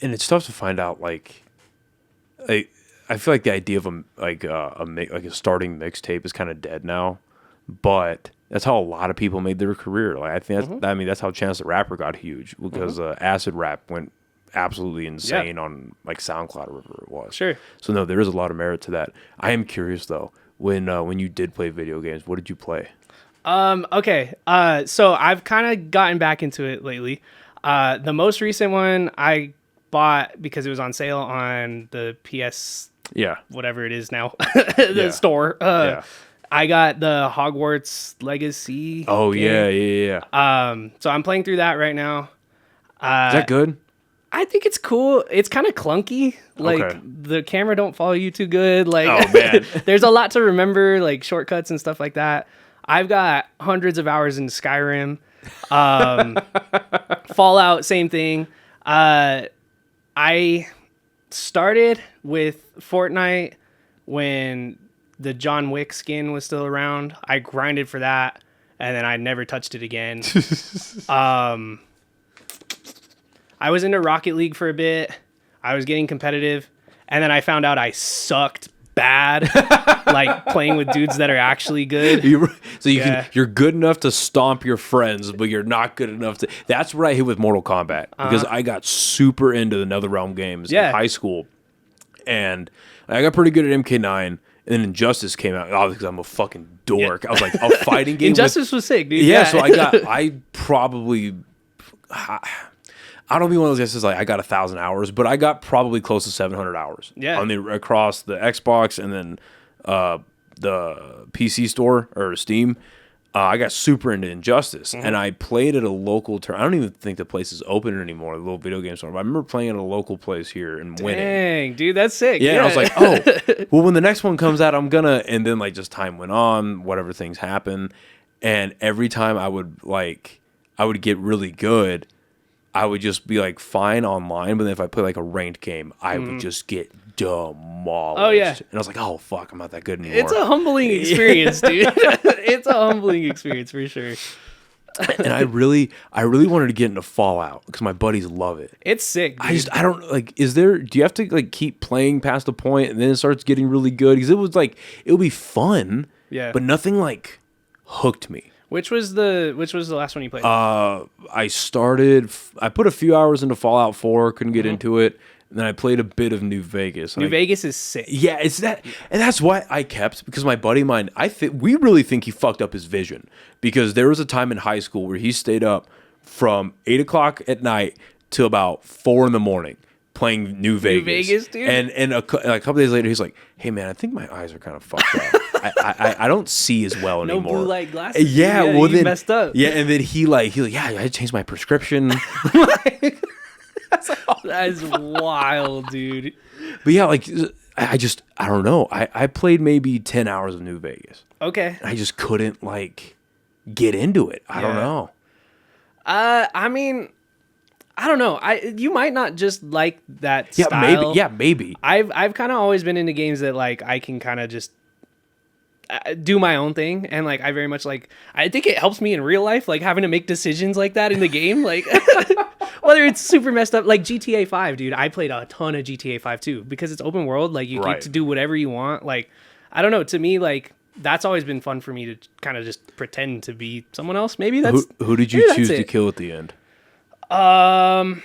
And it's tough to find out. Like, I feel like the idea of a starting mixtape is kind of dead now, but that's how a lot of people made their career. Like, I think that's how Chance the Rapper got huge, because acid rap went absolutely insane on like SoundCloud or whatever it was. Sure. So no, there is a lot of merit to that. I am curious though, when you did play video games, what did you play? Okay. So I've kind of gotten back into it lately. The most recent one I bought because it was on sale on the PS, whatever it is now, the store. I got the Hogwarts Legacy. Oh game. Yeah. So I'm playing through that right now. Is that good? I think it's cool. It's kind of clunky. Like, the camera don't follow you too good. Like, oh man, there's a lot to remember, like shortcuts and stuff like that. I've got hundreds of hours in Skyrim. Fallout, same thing. I started with Fortnite when the John Wick skin was still around. I grinded for that, and then I never touched it again. I was into Rocket League for a bit. I was getting competitive, and then I found out I sucked bad, like playing with dudes that are actually good. You're good enough to stomp your friends, but you're not good enough to. That's what I hit with Mortal Kombat because I got super into the NetherRealm games in high school, and I got pretty good at MK9. And then Injustice came out, obviously because I'm a fucking dork. I was like, a fighting game. Injustice was sick, dude. Yeah, so I probably. I don't be one of those guys that says like I got 1,000 hours, but I got probably close to 700 hours. Yeah. Across the Xbox and then the PC store or Steam. I got super into Injustice, and I played at a local I don't even think the place is open anymore, the little video game store. But I remember playing at a local place here and winning. Dang, dude, that's sick. Yeah, and I was like, oh, well, when the next one comes out, I'm gonna. And then like just time went on, whatever things happen, and every time I would get really good. I would just be like fine online, but then if I play like a ranked game, I would just get demolished. Oh yeah, and I was like, oh fuck, I'm not that good anymore. It's a humbling experience, dude. It's a humbling experience for sure. And I really wanted to get into Fallout because my buddies love it. It's sick, dude. I don't like. Do you have to like keep playing past the point and then it starts getting really good? Because it would be fun, but nothing like hooked me. Which was the last one you played? I put a few hours into Fallout 4, couldn't get into it, and then I played a bit of New Vegas. New Vegas is sick. Yeah, it's that, and that's why I kept, because my buddy of mine, we really think he fucked up his vision, because there was a time in high school where he stayed up from 8 o'clock at night to about 4 in the morning playing New Vegas. New Vegas, dude. And a couple days later, he's like, "Hey man, I think my eyes are kind of fucked up. I don't see as well anymore. No blue light glasses. Yeah, well then messed up. Yeah, and then he yeah, I changed my prescription. That's like, oh, that is wild, dude. But yeah, like I don't know. I played maybe 10 hours of New Vegas. Okay. I just couldn't like get into it. I don't know. I mean, I don't know. You might not just like that style. Maybe. Yeah, maybe. I've kind of always been into games that like I can kind of just do my own thing, and like I very much like. I think it helps me in real life, like having to make decisions like that in the game, like whether it's super messed up, like GTA 5, dude. I played a ton of GTA 5 too because it's open world. Like you get to do whatever you want. Like I don't know. To me, like that's always been fun for me to kind of just pretend to be someone else. Maybe that's who did you choose to kill at the end? I've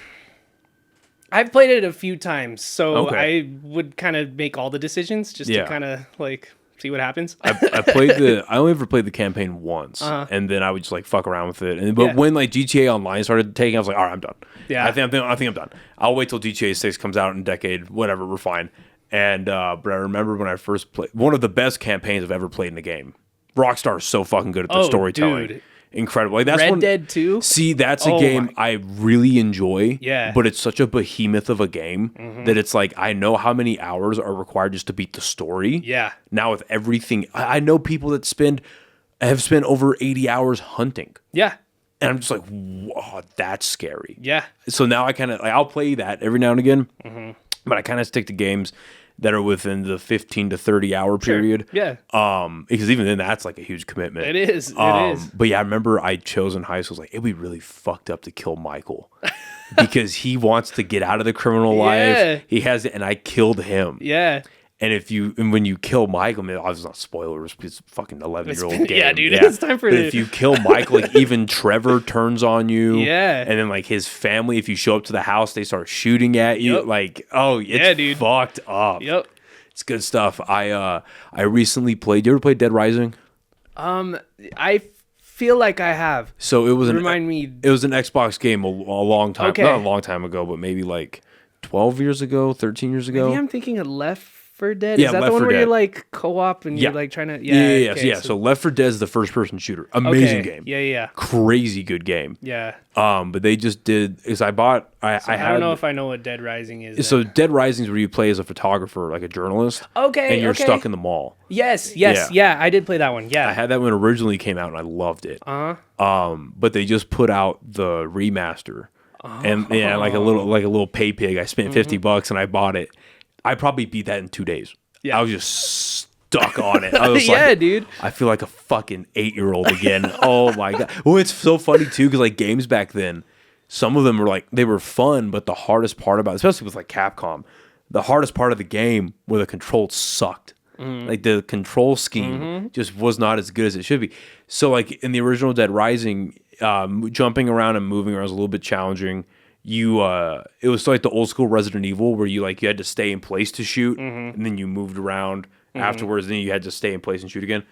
played it a few times, so I would kind of make all the decisions just to kind of like see what happens. I only ever played the campaign once, and then I would just like fuck around with it. But when like GTA Online started taking, I was like, all right, I'm done. Yeah, I think I'm done. I'll wait till GTA 6 comes out in a decade, whatever, we're fine. And but I remember when I first played one of the best campaigns I've ever played in a game. Rockstar is so fucking good at the storytelling. Dude. Incredible. Like that's Red Dead 2. See, that's a game I really enjoy. Yeah. But it's such a behemoth of a game that it's like I know how many hours are required just to beat the story. Yeah. Now with everything, I know people that have spent over 80 hours hunting. Yeah. And I'm just like, whoa, that's scary. Yeah. So now I kind of I'll play that every now and again, but I kind of stick to games that are within the 15 to 30 hour period. Yeah. Because even then that's like a huge commitment. It is. It is. But yeah, I remember I chose in high school, like, it'd be really fucked up to kill Michael because he wants to get out of the criminal life. He has it, and I killed him. Yeah. And when you kill Michael, I mean, obviously not spoilers, it's a fucking 11-year-old game. Yeah, dude, it's time for it. If you kill Michael, like even Trevor turns on you. Yeah. And then like his family, if you show up to the house, they start shooting at you. Yep. Like, oh, it's fucked up. Yep. It's good stuff. I recently played. You ever played Dead Rising? I feel like I have. So it was It was an Xbox game a long time. Okay. Not a long time ago, but maybe like 12 years ago, 13 years ago. Maybe I'm thinking of Left 4 Dead? Is that the one where you're like co-op and you're like trying to... Yeah. So Left 4 Dead is the first person shooter. Amazing game. Yeah. Crazy good game. Yeah. But they just did... Is I bought... I don't know if I know what Dead Rising is. So Dead Rising is where you play as a photographer, like a journalist. Okay. And you're stuck in the mall. Yes. Yeah, I did play that one. Yeah. I had that when it originally came out and I loved it. But they just put out the remaster. And like a little pay pig. I spent $50 and I bought it. I probably beat that in 2 days. Yeah. I was just stuck on it. I was like, dude. I feel like a fucking 8-year-old again. Oh my God. Well, it's so funny too, because like games back then, some of them were like, they were fun, but the hardest part about it, especially with like Capcom, the hardest part of the game where the controls sucked. Like the control scheme just was not as good as it should be. So like in the original Dead Rising, jumping around and moving around was a little bit challenging. It was like the old school Resident Evil where you had to stay in place to shoot, and then you moved around afterwards, and then you had to stay in place and shoot again.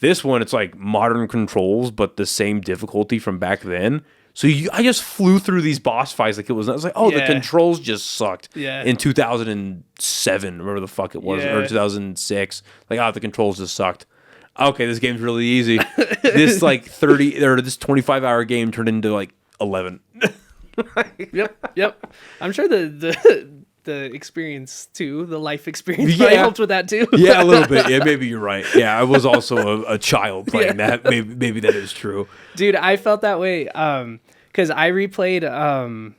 This one, it's like modern controls, but the same difficulty from back then. So I just flew through these boss fights like it was. I was like, oh, the controls just sucked. Yeah. In 2007, whatever the fuck it was, or 2006, like the controls just sucked. Okay, this game's really easy. This like 25-hour game turned into like 11. Yep. I'm sure the experience too, the life experience probably helped with that too. Yeah, a little bit. Yeah, maybe you're right. Yeah, I was also a child playing that. Maybe that is true. Dude, I felt that way because I replayed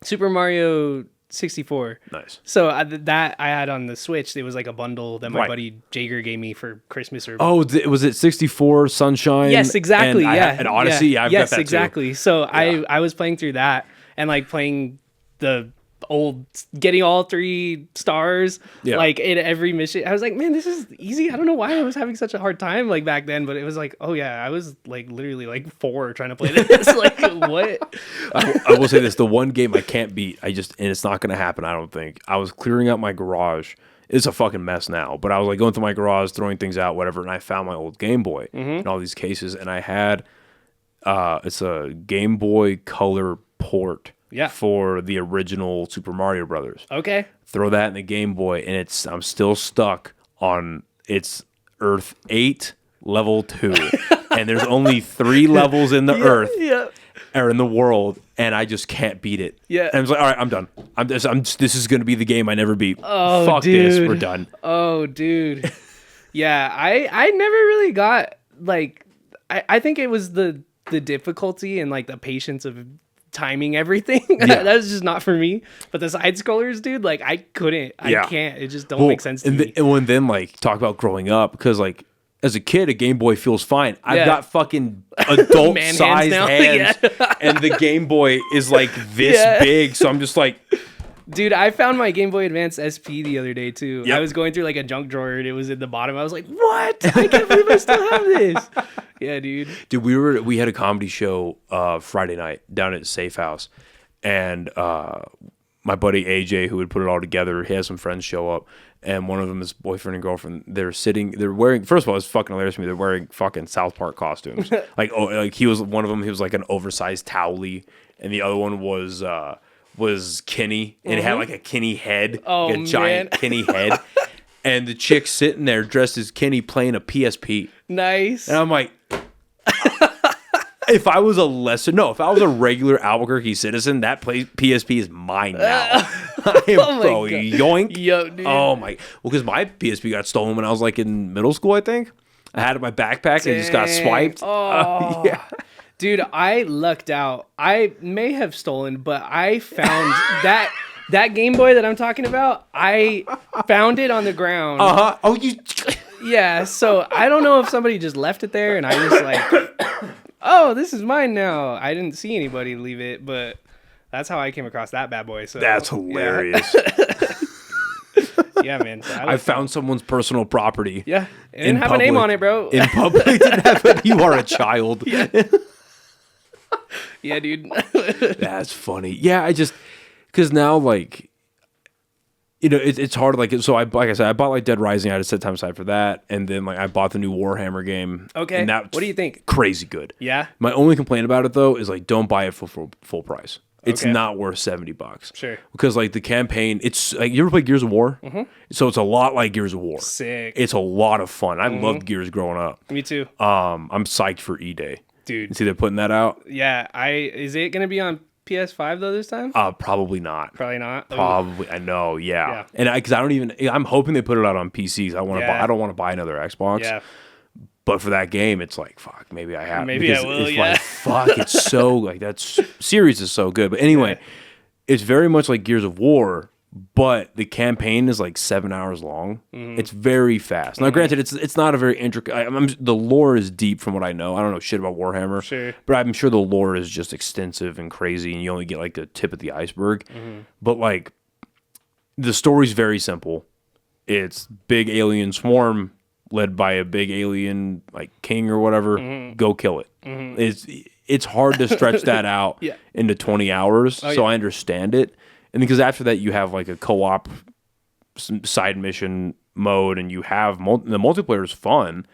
Super Mario 64. Nice. So that I had on the Switch. It was like a bundle that my buddy Jager gave me for Christmas. Was it 64 Sunshine? Yes, exactly. And Odyssey. Yeah, I've got that exactly. Too. So I was playing through that and like playing the old, getting all 3 stars like in every mission. I was like, man, this is easy. I don't know why I was having such a hard time like back then, but it was like, oh yeah, I was like literally like 4 trying to play this. Like what? I will say this: the one game I can't beat, and it's not going to happen. I don't think. I was clearing out my garage. It's a fucking mess now, but I was like going through my garage, throwing things out, whatever, and I found my old Game Boy in all these cases, and I had it's a Game Boy Color port. Yeah. For the original Super Mario Brothers. Okay. Throw that in the Game Boy, and I'm still stuck on Earth 8, level 2. And there's only 3 levels in the Earth or in the world, and I just can't beat it. Yeah. And I was like, all right, I'm done. This is going to be the game I never beat. Oh, fuck dude. this. We're done. Oh, dude. Yeah, I never really got, like, I think it was the difficulty and, like, the patience of timing everything. That was just not for me. But the side scrollers, dude, like I couldn't. I can't. It just don't make sense to me. And then like talk about growing up, because like as a kid, a Game Boy feels fine. I've got fucking adult sized hands, and the Game Boy is like this big. So I'm just like, dude, I found my Game Boy Advance SP the other day too. Yep. I was going through like a junk drawer and it was in the bottom. I was like, what? I can't believe I still have this. Yeah, dude. Dude, we had a comedy show Friday night down at Safe House, and my buddy AJ, who would put it all together, he has some friends show up, and one of them is boyfriend and girlfriend. They're wearing, first of all, it's fucking hilarious to me. They're wearing fucking South Park costumes. like he was one of them. He was like an oversized towelly, and the other one was Kenny, and it had like a Kenny head, like a giant Kenny head. And the chick sitting there dressed as Kenny playing a PSP. Nice. And I'm like, if I was a regular Albuquerque citizen, that PSP is mine now. I am yoink. Yo, dude. Oh my. Well, because my PSP got stolen when I was like in middle school, I think. I had it in my backpack and it just got swiped. Oh. Yeah. Dude, I lucked out. I may have stolen, but I found that Game Boy that I'm talking about, I found it on the ground. Uh-huh. Oh, you... Yeah, so I don't know if somebody just left it there and I was like, oh, this is mine now. I didn't see anybody leave it, but that's how I came across that bad boy. So that's hilarious. Yeah, man. So I found someone's personal property. Yeah. It didn't have a name on it, bro. In public, it didn't have a, you are a child. Yeah, yeah, dude. That's funny. Yeah, because now, like, you know, it's hard. Like I said, I bought like Dead Rising. I had to set time aside for that, and then like I bought the new Warhammer game. Okay. And what do you think? Crazy good. Yeah. My only complaint about it though is like don't buy it for full price. It's not worth $70. Sure. Because like the campaign, it's like, you ever play Gears of War? Mm-hmm. So it's a lot like Gears of War. Sick. It's a lot of fun. I loved Gears growing up. Me too. I'm psyched for E-Day. Dude. You see they're putting that out? Yeah. Is it gonna be on PS5 though this time? Probably not. Probably not. Probably. I know. Yeah. And because I'm hoping they put it out on PCs. I don't want to buy another Xbox. Yeah. But for that game, it's like, fuck, maybe I have. Maybe I will, it's like, fuck, it's so, like, that series is so good. But anyway, it's very much like Gears of War, but the campaign is like 7 hours long. Mm-hmm. It's very fast. Now, granted, it's not a very intricate, the lore is deep from what I know. I don't know shit about Warhammer. Sure. But I'm sure the lore is just extensive and crazy, and you only get like the tip of the iceberg. Mm-hmm. But like, the story's very simple. It's big alien swarm led by a big alien like king or whatever. Go kill it. It's hard to stretch that out into 20 hours. So I understand it. And because after that you have like a co-op side mission mode, and you have the multiplayer is fun,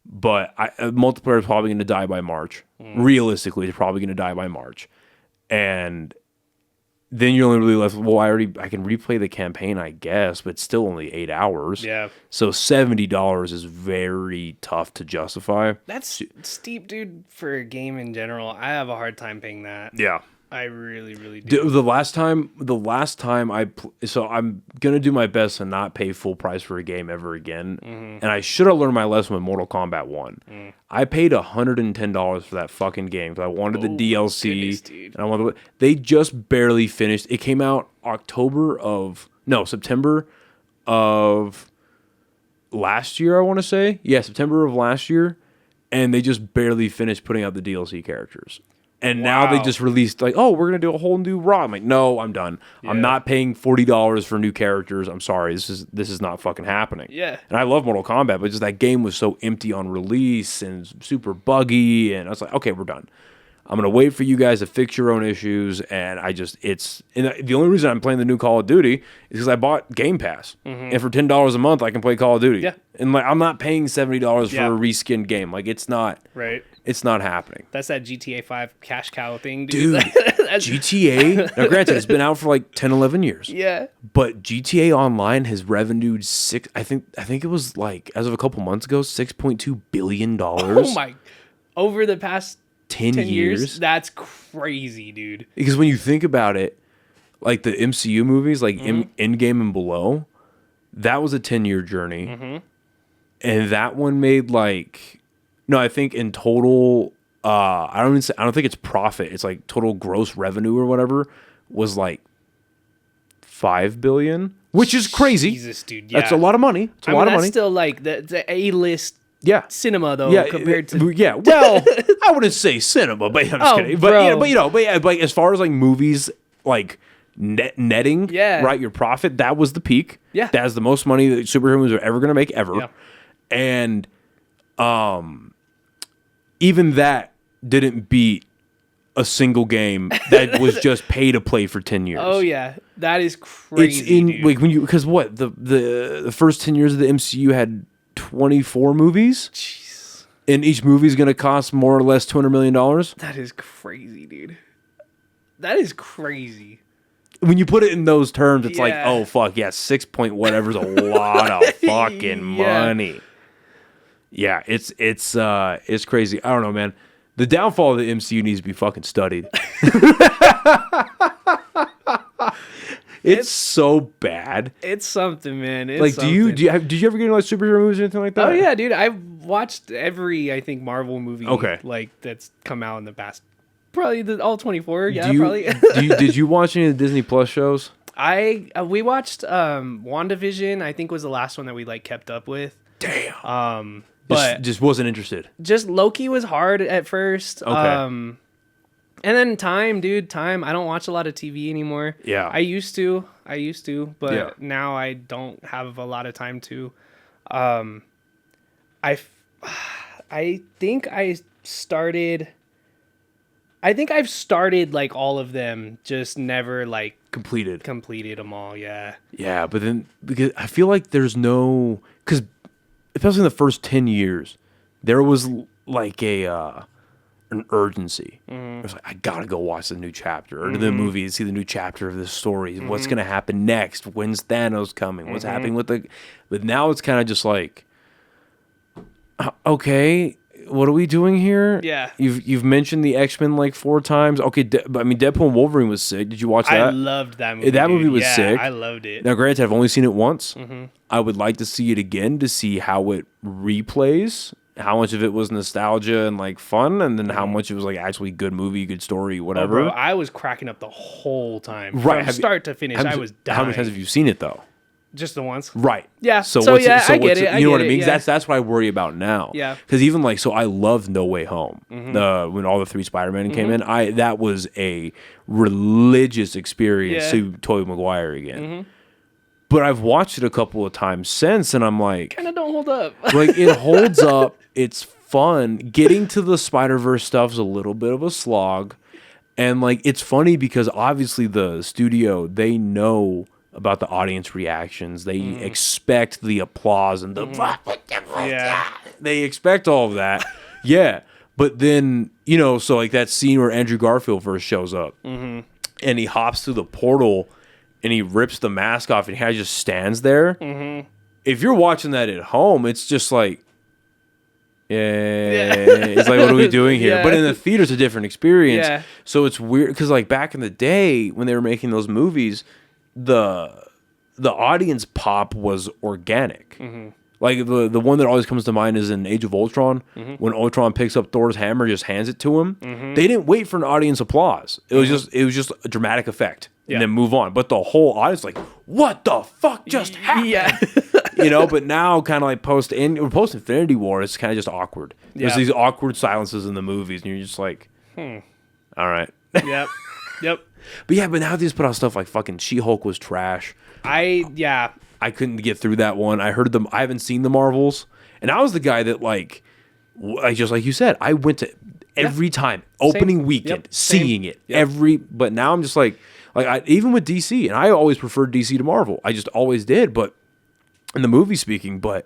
but multiplayer is probably going to die by March. Realistically, it's probably going to die by March, and then you're only really left. Well, I can replay the campaign, I guess, but it's still only 8 hours. Yeah. So $70 is very tough to justify. That's steep, dude. For a game in general, I have a hard time paying that. Yeah. I really, really do. The last time so I'm gonna do my best to not pay full price for a game ever again. And I should have learned my lesson with Mortal Kombat 1. I paid $110 for that fucking game because I wanted the DLC. Goodness, and they just barely finished. It came out September of last year. I want to say, September of last year, and they just barely finished putting out the DLC characters. And now they just released like, oh, we're going to do a whole new Raw. I'm like, no, I'm done. Yeah. I'm not paying $40 for new characters. I'm sorry. This is not fucking happening. Yeah. And I love Mortal Kombat, but just that game was so empty on release and super buggy. And I was like, okay, we're done. I'm going to wait for you guys to fix your own issues. And the only reason I'm playing the new Call of Duty is because I bought Game Pass. And for $10 a month, I can play Call of Duty. Yeah. And like, I'm not paying $70 for a reskinned game. Like, it's not. Right. It's not happening. That's that GTA 5 cash cow thing, dude. GTA, now granted, it's been out for like 10, 11 years. Yeah. But GTA Online has revenued I think it was like, as of a couple months ago, $6.2 billion. Oh my, over the past 10 years? That's crazy, dude. Because when you think about it, like the MCU movies, like Endgame and below, that was a 10-year journey. And that one made like... No, I think in total, I don't think it's profit. It's like total gross revenue or whatever was like $5 billion, which is crazy. Jesus, dude, yeah. That's a lot of money. It's a lot of money. That's still like the A-list cinema though, compared to well, I wouldn't say cinema, but I'm just kidding. But as far as like movies, like netting, right, your profit, that was the peak. Yeah, that is the most money that superhero movies are ever going to make ever, and even that didn't beat a single game that was just pay to play for 10 years. Oh yeah, that is crazy. It's like because what the first 10 years of the MCU had 24 movies. Jeez. And each movie is going to cost more or less $200 million. That is crazy, dude. That is crazy. When you put it in those terms, it's like, oh fuck, 6 point whatever's a lot of fucking money. Yeah, it's crazy. I don't know, man. The downfall of the MCU needs to be fucking studied. It's so bad. It's something, man. It's like, something. Did you ever get into like superhero movies or anything like that? Oh yeah, dude. I've watched every, I think, Marvel movie. Okay. Like that's come out in the past, probably all 24. Yeah, probably. Did you watch any of the Disney Plus shows? We watched WandaVision. I think was the last one that we like kept up with. Damn. But just wasn't interested. Just Loki was hard at first. Okay. And then Time. I don't watch a lot of TV anymore. Yeah. I used to, but now I don't have a lot of time to. I think I've started like all of them, just never like completed them all. Yeah. Yeah, but then because I feel like there's no, because especially in the first 10 years, there was like an urgency. It was like, I gotta go watch the new chapter or the movie to see the new chapter of this story. What's gonna happen next? When's Thanos coming? What's happening with the? But now it's kind of just like, okay, what are we doing here? Yeah, you've mentioned the X-Men like 4 times. Okay, I mean Deadpool and Wolverine was sick. Did you watch that? I loved that movie. That movie was sick. I loved it. Now, granted, I've only seen it once. I would like to see it again to see how it replays. How much of it was nostalgia and like fun, and then how much it was like actually good movie, good story, whatever. Oh, bro, I was cracking up the whole time, right? From start to finish. I was dying. How many times have you seen it though? Just the once, right? Yeah. So I get it. You know what I mean? Yeah. That's what I worry about now. Yeah. Because even like, so I loved No Way Home. When all the 3 Spider-Man came in, that was a religious experience to Tobey Maguire again. But I've watched it a couple of times since, and I'm like, kind of don't hold up. like it holds up. It's fun. Getting to the Spider-Verse stuff is a little bit of a slog, and like it's funny because obviously the studio, they know about the audience reactions. They expect the applause and the they expect all of that. Yeah, but then so like that scene where Andrew Garfield first shows up, and he hops through the portal. And he rips the mask off and he just stands there. If you're watching that at home, it's just like, it's like, what are we doing here? Yeah. But in the theater, it's a different experience. Yeah. So it's weird because like back in the day when they were making those movies, the audience pop was organic. Like the one that always comes to mind is in Age of Ultron, when Ultron picks up Thor's hammer, just hands it to him. They didn't wait for an audience applause. It was just a dramatic effect, and then move on. But the whole audience like, what the fuck just happened? Yeah. But now kind of like post Infinity War, it's kind of just awkward. There's these awkward silences in the movies, and you're just like, all right. Yep. But now they just put out stuff like fucking She-Hulk was trash. I couldn't get through that one. I haven't seen the Marvels, and I was the guy that like just like you said, I went to every time opening weekend, seeing it every. But now I'm just like even with DC, and I always preferred DC to Marvel. I just always did. But in the movie speaking, but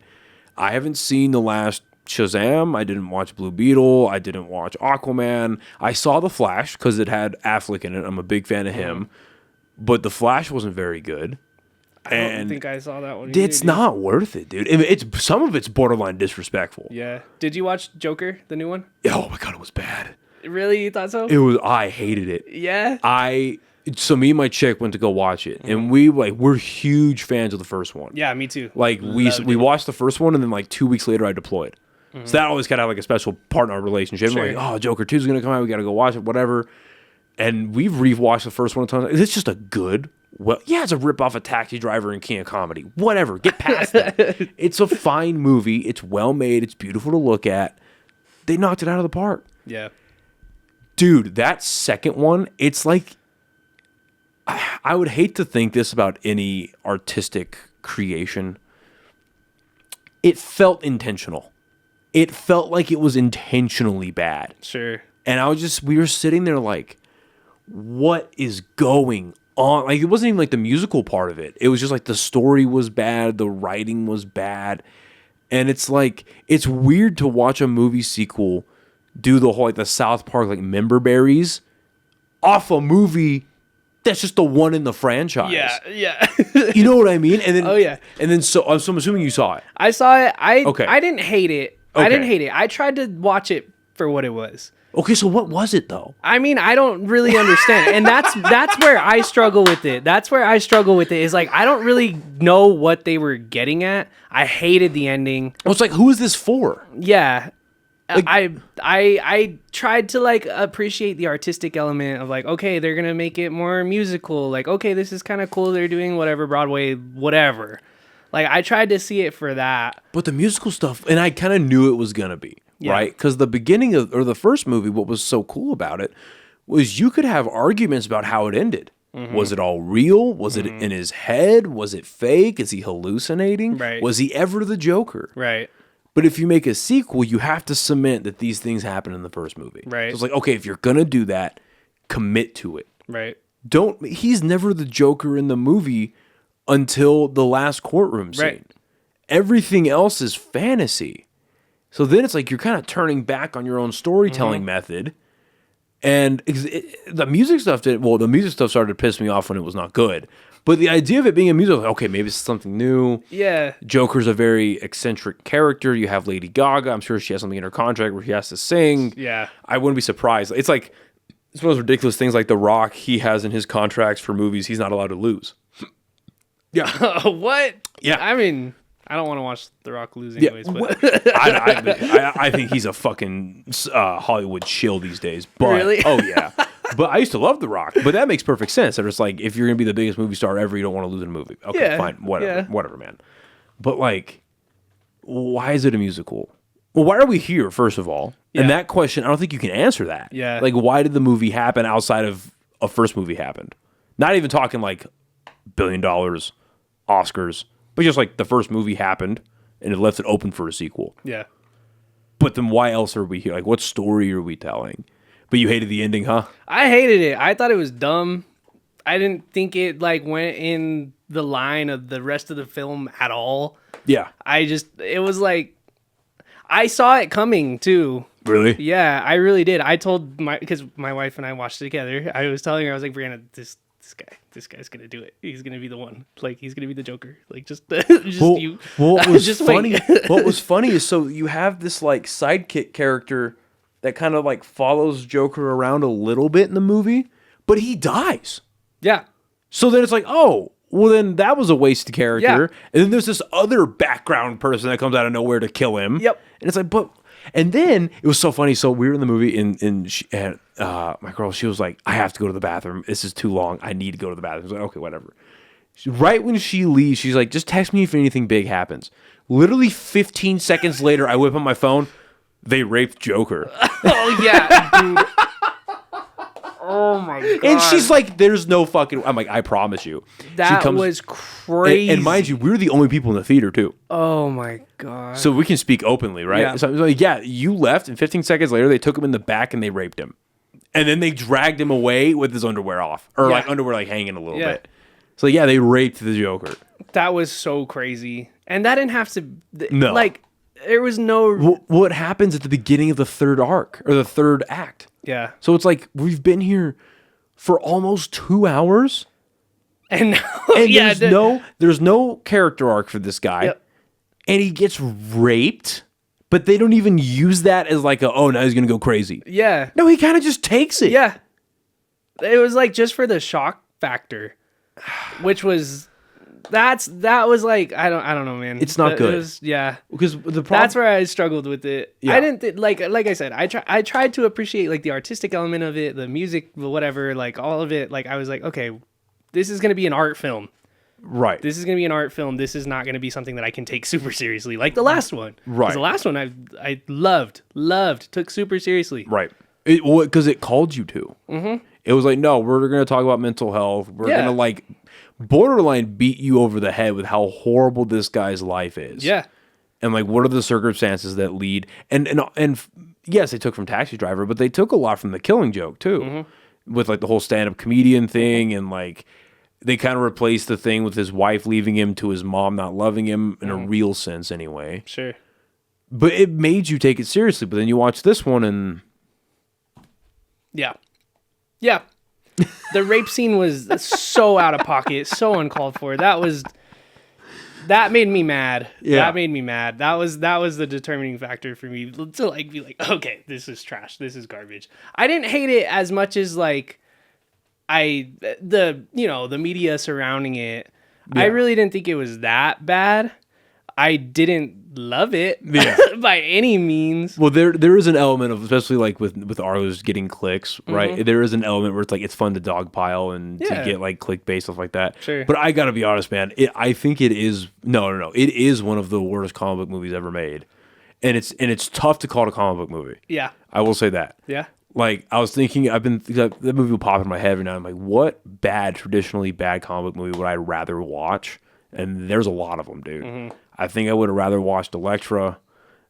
I haven't seen the last Shazam. I didn't watch Blue Beetle. I didn't watch Aquaman. I saw The Flash because it had Affleck in it. I'm a big fan of him, but The Flash wasn't very good. I don't think I saw that one. It's not worth it, dude. I mean, some of it's borderline disrespectful. Yeah. Did you watch Joker, the new one? Oh my god, it was bad. Really? You thought so? I hated it. Yeah. So me and my chick went to go watch it, and we're huge fans of the first one. Yeah, me too. Like we watched the first one, and then like 2 weeks later, I deployed. So that always kind of like a special part in our relationship. Sure. We're like, oh, Joker 2 is gonna come out. We gotta go watch it, whatever. And we've rewatched the first one a ton. It's just a good. Well, yeah, it's a rip-off of Taxi Driver and King of Comedy. Whatever, get past that. It's a fine movie. It's well-made. It's beautiful to look at. They knocked it out of the park. Yeah. Dude, that second one, it's like... I would hate to think this about any artistic creation. It felt intentional. It felt like it was intentionally bad. Sure. And we were sitting there like, what is going on? Like, it wasn't even like the musical part of it. It was just like the story was bad, the writing was bad. And it's like, it's weird to watch a movie sequel do the whole, like the South Park, like member berries off a movie that's just the one in the franchise. Yeah. You know what I mean? And then, oh, yeah. And then, so I'm assuming you saw it. I saw it. I Okay. didn't hate it. Okay. I didn't hate it. I tried to watch it for what it was. Okay, so what was it though? I mean, I don't really understand. And that's where I struggle with it. That's where I struggle with it. Is like, I don't really know what they were getting at. I hated the ending. Well, it's like, who is this for? Yeah. Like, I tried to like appreciate the artistic element of like, okay, they're going to make it more musical. Like, okay, this is kind of cool. They're doing whatever, Broadway, whatever. Like, I tried to see it for that. But the musical stuff, and I kind of knew it was going to be. Yeah. Right? Because the beginning of, or the first movie, what was so cool about it was you could have arguments about how it ended. Was it all real? Was it in his head? Was it fake? Is he hallucinating? Right. Was he ever the Joker? Right. But if you make a sequel, you have to cement that these things happened in the first movie. Right. So it's like, okay, if you're going to do that, commit to it. Right. He's never the Joker in the movie until the last courtroom scene. Right. Everything else is fantasy. So then it's like you're kind of turning back on your own storytelling method. And the music stuff the music stuff started to piss me off when it was not good. But the idea of it being a musical, like, okay, maybe it's something new. Yeah. Joker's a very eccentric character. You have Lady Gaga. I'm sure she has something in her contract where she has to sing. Yeah. I wouldn't be surprised. It's like, it's one of those ridiculous things like The Rock, he has in his contracts for movies, he's not allowed to lose. Yeah. What? Yeah. I mean, I don't want to watch The Rock lose anyways, but I think he's a fucking Hollywood shill these days. But, really? Oh, yeah. But I used to love The Rock. But that makes perfect sense. That it's like, if you're going to be the biggest movie star ever, you don't want to lose in a movie. Okay, Yeah, fine. Whatever. yeah. Whatever, man. But, like, why is it a musical? Well, why are we here, first of all? Yeah. And that question, I don't think you can answer that. Yeah. Like, why did the movie happen outside of a first movie happened? Not even talking, like, $1 billion, Oscars, but just like the first movie happened and it left it open for a sequel. Yeah. But then why else are we here? Like, what story are we telling? But you hated the ending, huh? I hated it. I thought it was dumb. I didn't think it like went in the line of the rest of the film at all. Yeah. It was like, I saw it coming too. Really? Yeah, I really did. I told because my wife and I watched it together. I was telling her, I was like, Brianna, this guy's gonna do it. He's gonna be the one. Like, he's gonna be the Joker. Like, just you. What was just funny? wait. What was funny is so you have this like sidekick character that kind of like follows Joker around a little bit in the movie, but he dies. Yeah. So then it's like, oh, well then that was a wasted character. Yeah. And then there's this other background person that comes out of nowhere to kill him. Yep. And it's like, but, and then it was so funny. So we were in the movie and my girl, she was like, I have to go to the bathroom. This is too long. I need to go to the bathroom. I was like, okay, whatever. Right when she leaves, she's like, just text me if anything big happens. Literally 15 seconds later, I whip on my phone. They raped Joker. Oh yeah, dude. Oh my god. And she's like, there's no fucking... I'm like, I promise you. That was crazy. And mind you, we were the only people in the theater, too. Oh my god. So we can speak openly, right? Yeah. So I was like, yeah, you left, and 15 seconds later, they took him in the back and they raped him. And then they dragged him away with his underwear off. Or like underwear like hanging a little bit. So yeah, they raped the Joker. That was so crazy. And that didn't have to... No. Like, there was no... What happens at the beginning of the third arc, or the third act? Yeah. So it's like, we've been here for almost 2 hours. And now, And there's no character arc for this guy. Yep. And he gets raped, but they don't even use that as like oh, now he's going to go crazy. Yeah. No, he kind of just takes it. Yeah. It was like just for the shock factor, which was... That was like I don't know, man. It's not good. Because the problem, that's where I struggled with it. Yeah. I didn't like I said, I tried to appreciate like the artistic element of it, the music, whatever, like all of it. Like I was like, okay, this is gonna be an art film. right? This is gonna be an art film. This is not gonna be something that I can take super seriously, like the last one. Right. 'Cause the last one I loved, took super seriously. Right. Because it called you to. Mm-hmm. It was like, no, we're going to talk about mental health. We're going to like borderline beat you over the head with how horrible this guy's life is. Yeah. And like, what are the circumstances that lead? And yes, they took from Taxi Driver, but they took a lot from The Killing Joke too, with like the whole stand-up comedian thing, and like they kind of replaced the thing with his wife leaving him to his mom not loving him in a real sense, anyway. Sure. But it made you take it seriously. But then you watch this one, and yeah. The rape scene was so out of pocket, so uncalled for. That made me mad. Yeah. That made me mad. That was the determining factor for me to like be like, okay, this is trash. This is garbage. I didn't hate it as much as like the media surrounding it. Yeah. I really didn't think it was that bad. I didn't love it by any means. well, there is an element of, especially like with Arlo's getting clicks, right? There is an element where it's like it's fun to dogpile and to get like clickbait stuff like that. Sure. But I gotta be honest, man. I think it is no. It is one of the worst comic book movies ever made, and it's tough to call it a comic book movie. Yeah. I will say that. Yeah. Like, I was thinking, that movie will pop in my head every now and then. I'm like, what traditionally bad comic book movie would I rather watch? And there's a lot of them, dude. I think I would have rather watched Elektra.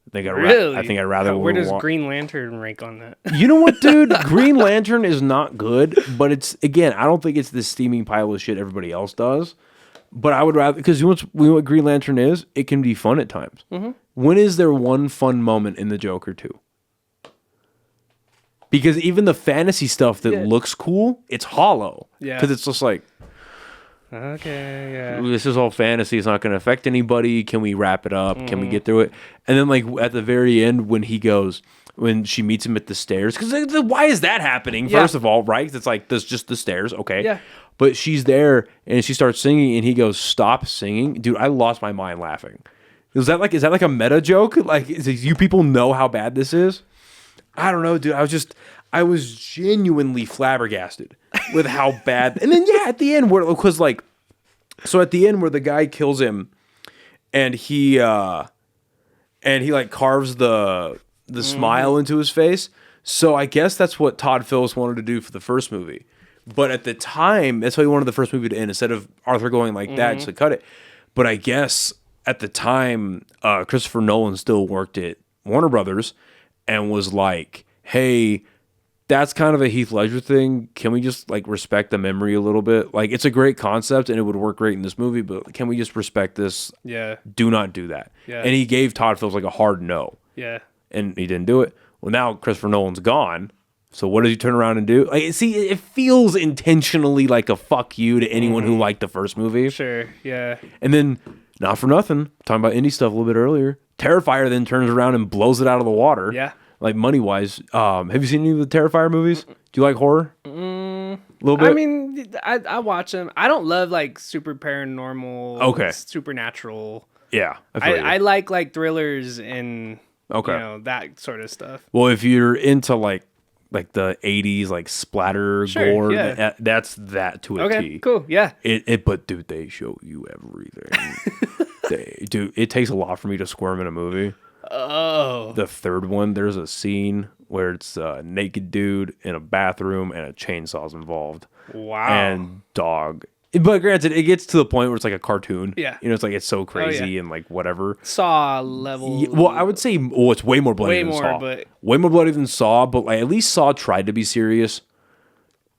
I think I'd rather. Where does Green Lantern rank on that? You know what, dude? Green Lantern is not good, but it's, again, I don't think it's this steaming pile of shit everybody else does. But I would rather, because you know what Green Lantern is? It can be fun at times. When is there one fun moment in the Joker 2? Because even the fantasy stuff that looks cool, it's hollow. Yeah. Because it's just like, okay, yeah. This is all fantasy. It's not going to affect anybody. Can we wrap it up? Can we get through it? And then, like, at the very end, when she meets him at the stairs, because why is that happening? First of all, right? It's like, there's just the stairs, okay. Yeah. But she's there, and she starts singing, and he goes, "Stop singing." Dude, I lost my mind laughing. Is that like a meta joke? Like, you people know how bad this is? I don't know, dude. I was genuinely flabbergasted with how bad. And then at the end, where the guy kills him, and he like carves the smile into his face. So I guess that's what Todd Phillips wanted to do for the first movie. But at the time, that's why he wanted the first movie to end instead of Arthur going like that just to cut it. But I guess at the time, Christopher Nolan still worked at Warner Brothers and was like, hey, that's kind of a Heath Ledger thing. Can we just like respect the memory a little bit? Like, it's a great concept and it would work great in this movie, but can we just respect this? Yeah. Do not do that. Yeah. And he gave Todd Phillips like a hard no. Yeah. And he didn't do it. Well, now Christopher Nolan's gone. So what does he turn around and do? Like, see, it feels intentionally like a fuck you to anyone who liked the first movie. Sure. Yeah. And then, not for nothing, talking about indie stuff a little bit earlier, Terrifier then turns around and blows it out of the water. Yeah. Like, money-wise. Have you seen any of the Terrifier movies? Do you like horror? A little bit? I mean, I watch them. I don't love, like, super paranormal, supernatural. Yeah. I like thrillers and, you Okay. know, that sort of stuff. Well, if you're into, like the 80s, like, splatter gore, yeah. that's that to a Okay, T. cool, yeah. But, dude, they show you everything. Dude, it takes a lot for me to squirm in a movie. Oh. The third one, there's a scene where it's a naked dude in a bathroom and a chainsaw's involved. Wow. And dog. But granted, it gets to the point where it's like a cartoon. Yeah. You know, it's like it's so crazy and like whatever. Saw level. Yeah, well, I would say, it's way more bloody than Saw. Way more bloody than Saw, but like, at least Saw tried to be serious.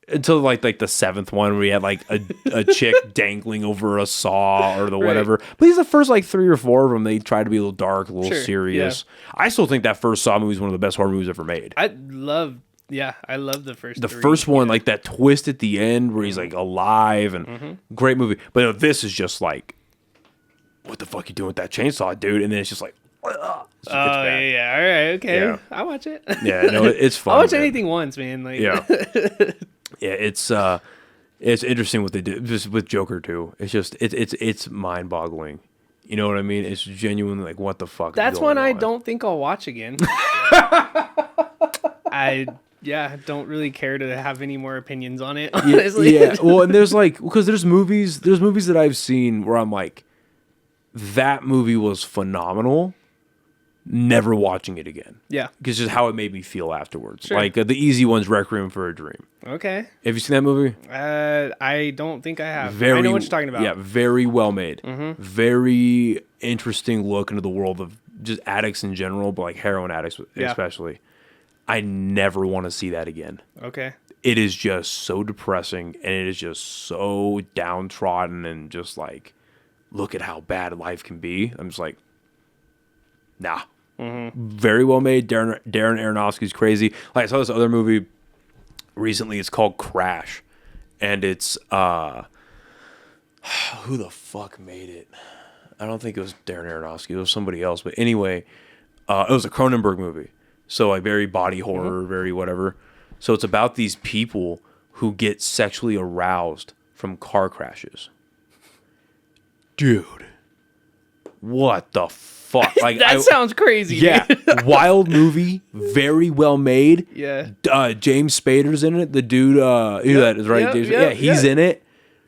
Until like the seventh one where we had like a chick dangling over a saw or the whatever. But these are the first like 3 or 4 of them. They try to be a little dark, a little serious. Yeah. I still think that first Saw movie is one of the best horror movies ever made. I love the first. The first one, like that twist at the end where he's like alive and great movie. But you know, this is just like, what the fuck you doing with that chainsaw, dude? And then it's just like, yeah. All right, okay. Yeah. I'll watch it. Yeah, no, it's fun. I'll watch anything once, man. Like, yeah. Yeah, it's interesting what they did just with Joker too. It's just it's mind boggling. You know what I mean? It's genuinely like, what the fuck? That's one I don't think I'll watch again. I don't really care to have any more opinions on it. Honestly. Yeah. Well, and there's like, because there's movies that I've seen where I'm like, that movie was phenomenal. Never watching it again. Yeah. Because just how it made me feel afterwards. Sure. Like the easy one's Requiem for a Dream. Okay. Have you seen that movie? I don't think I have. I know what you're talking about. Yeah, very well made. Very interesting look into the world of just addicts in general, but like heroin addicts especially. I never want to see that again. Okay. It is just so depressing and it is just so downtrodden and just like, look at how bad life can be. I'm just like, nah. Very well made. Darren Aronofsky's crazy. Like, I saw this other movie recently. It's called Crash, and it's who the fuck made it? I don't think it was Darren Aronofsky. It was somebody else. But anyway, it was a Cronenberg movie. So like very body horror, very whatever. So it's about these people who get sexually aroused from car crashes. Dude, what the fuck? Like, that sounds crazy. Yeah, wild movie, very well made. Yeah. James Spader's in it. The dude, that is right. He's in it.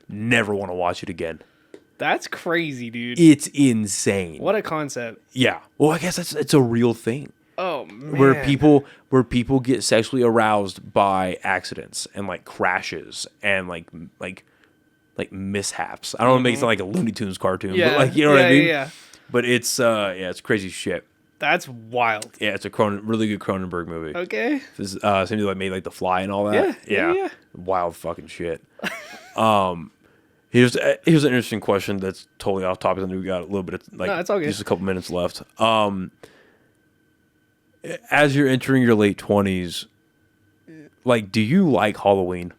Never want to watch it again. That's crazy, dude. It's insane. What a concept. Yeah. Well, I guess it's a real thing. Oh man. Where people get sexually aroused by accidents and like crashes and like mishaps. I don't want to make it sound like a Looney Tunes cartoon, but like, you know what I mean? Yeah. But it's it's crazy shit. That's wild. Yeah, it's a really good Cronenberg movie. Okay. This somebody like made like The Fly and all that. Yeah. Wild fucking shit. Here's an interesting question that's totally off topic. I know we got a little bit of like it's all good. Just a couple minutes left. As you're entering your late 20s, like, do you like Halloween?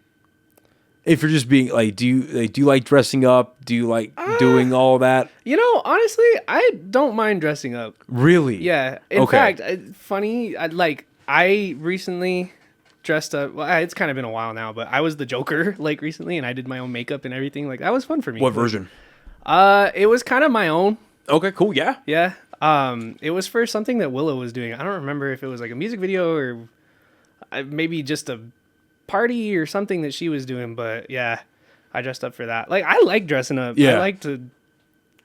If you're just being like, do you like dressing up? Do you like doing all that? You know, honestly, I don't mind dressing up. Really? Yeah. In fact, funny, I recently dressed up. Well, it's kind of been a while now, but I was the Joker like recently, and I did my own makeup and everything. Like, that was fun for me. What version? It was kind of my own. Okay, cool. Yeah. Yeah. It was for something that Willow was doing. I don't remember if it was like a music video or maybe just a party or something that she was doing, but yeah, I dressed up for that. Like, I like dressing up. Yeah. I like to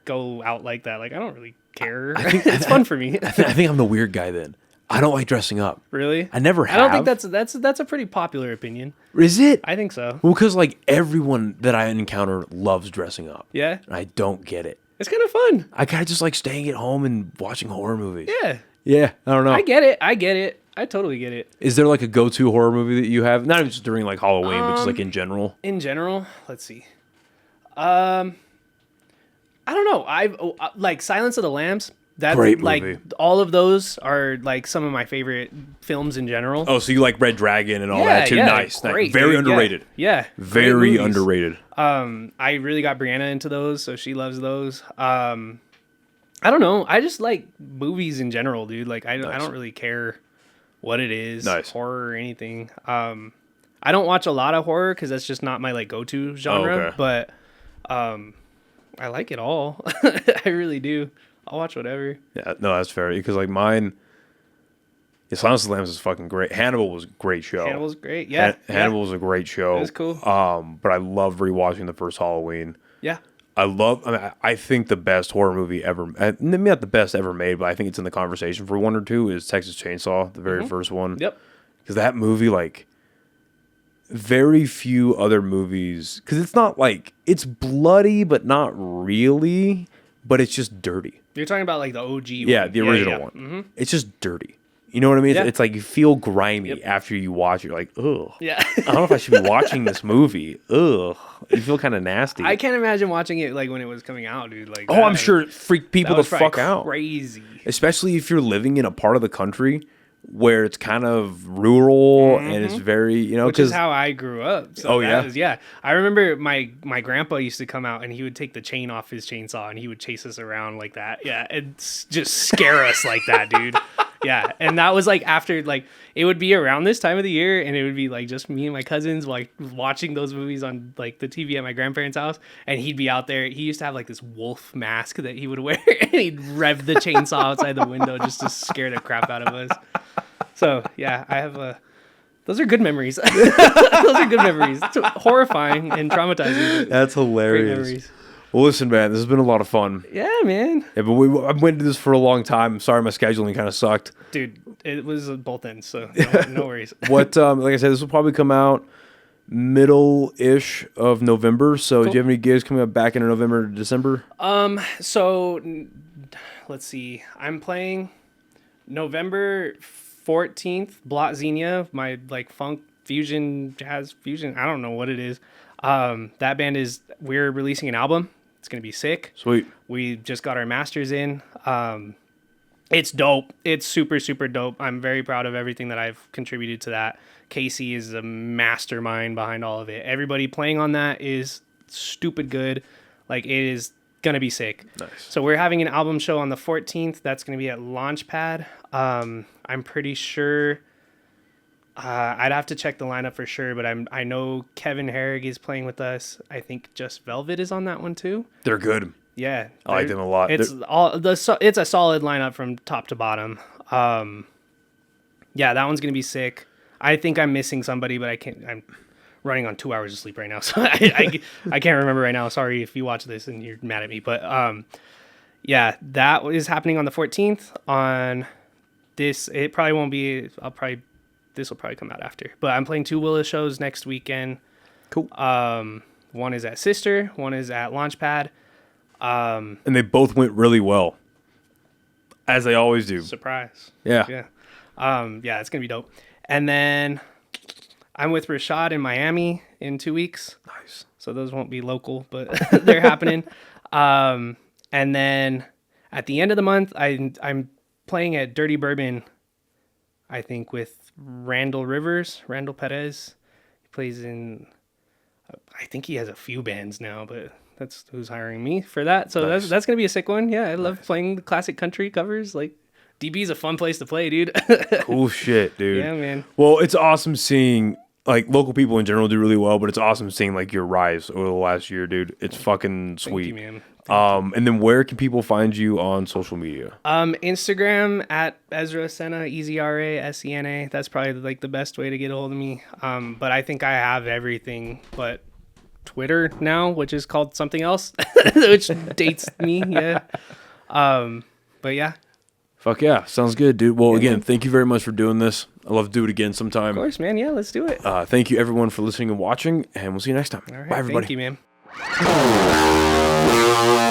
go out like that. Like, I don't really care. It's fun for me. I think I'm the weird guy then. I don't like dressing up. Really? I never have. I don't think that's a pretty popular opinion. Is it? I think so. Well, because like everyone that I encounter loves dressing up. Yeah. And I don't get it. It's kind of fun. I kind of just like staying at home and watching horror movies. Yeah. Yeah. I don't know. I get it. I totally get it. Is there like a go-to horror movie that you have? Not even just during like Halloween, but just like in general. In general, let's see. I don't know. I've like Silence of the Lambs. That's Great like movie. all of those are like some of my favorite films in general. Oh, so you like Red Dragon and all that too? Yeah, Nice. great, Very dude. underrated. Yeah. Very Great movies. underrated. I really got Brianna into those, so she loves those. I don't know. I just like movies in general, dude. Like I don't really care what it is, horror or anything. I don't watch a lot of horror because that's just not my like go-to genre. Okay. But I like it all. I really do. I'll watch whatever. Yeah, no, that's fair. Because like mine, Silence of the Lambs is fucking great. Hannibal was a great show. Hannibal's great. Yeah, Hannibal was a great show. It was cool. But I love rewatching the first Halloween. Yeah. I think the best horror movie ever, maybe not the best ever made, but I think it's in the conversation for one or two, is Texas Chainsaw, the very first one. Yep. Because that movie, like, very few other movies, because it's not like, it's bloody, but not really, but it's just dirty. You're talking about like the OG one. Yeah, the original one. Mm-hmm. It's just dirty. You know what I mean? Yeah. It's like you feel grimy after you watch it. You're like, ugh. Yeah. I don't know if I should be watching this movie. Ugh. You feel kind of nasty. I can't imagine watching it like when it was coming out, dude. Like, I'm sure it freaked people the fuck out. Crazy. Especially if you're living in a part of the country where it's kind of rural and it's very, you know, which is how I grew up. So yeah. I remember my grandpa used to come out and he would take the chain off his chainsaw and he would chase us around like that. Yeah, and just scare us like that, dude. Yeah, and that was like after, like, it would be around this time of the year and it would be like just me and my cousins like watching those movies on like the TV at my grandparents' house, and he'd be out there. He used to have like this wolf mask that he would wear and he'd rev the chainsaw outside the window just to scare the crap out of us. So yeah, I have those are good memories. Those are good memories. It's horrifying and traumatizing. That's hilarious. Great memories. Well, listen, man, this has been a lot of fun. Yeah, man. Yeah, but I've went to this for a long time. Sorry, my scheduling kind of sucked. Dude, it was both ends, so no worries. Like I said, this will probably come out middle-ish of November. So, do you have any gigs coming up back in November or December? So let's see. I'm playing November 14th, Blvd, my like funk fusion, jazz fusion. I don't know what it is. That band we're releasing an album. It's going to be sick. Sweet. We just got our masters in. It's dope. It's super, super dope. I'm very proud of everything that I've contributed to that. Casey is a mastermind behind all of it. Everybody playing on that is stupid good. Like, it is going to be sick. Nice. So we're having an album show on the 14th. That's going to be at Launchpad. I'm pretty sure... I'd have to check the lineup for sure, but I know Kevin Herrig is playing with us. I think Just Velvet is on that one too. They're good. Yeah, I like them a lot. It's it's a solid lineup from top to bottom. Yeah, that one's gonna be sick. I think I'm missing somebody, but I'm running on 2 hours of sleep right now, so I can't remember right now. Sorry if you watch this and you're mad at me, but yeah, that is happening on the 14th. On this, it probably won't be. This will probably come out after. But I'm playing 2 Willa shows next weekend. Cool. One is at Sister. One is at Launchpad. And they both went really well. As they always do. Surprise. Yeah. Yeah. Yeah, it's going to be dope. And then I'm with Rvshvd in Miami in 2 weeks. Nice. So those won't be local, but they're happening. And then at the end of the month, I'm playing at Dirty Bourbon, I think, with Randall Perez. He plays in, I think he has a few bands now, but that's who's hiring me for that. So nice. that's going to be a sick one. Yeah, I love playing the classic country covers. Like, DB is a fun place to play, dude. Cool shit, dude. Yeah, man. Well, it's awesome seeing, like, local people in general do really well, but it's awesome seeing, like, your rise over the last year, dude. It's fucking sweet. Thank you, man. And then where can people find you on social media? Instagram at Ezra Sena, EZRA, That's probably like the best way to get a hold of me. But I think I have everything but Twitter now, which is called something else, which dates me. Yeah. But yeah. Fuck yeah. Sounds good, dude. Well, again, thank you very much for doing this. I'd love to do it again sometime. Of course, man. Yeah, let's do it. Thank you, everyone, for listening and watching, and we'll see you next time. All right, Bye, everybody. Thank you, man.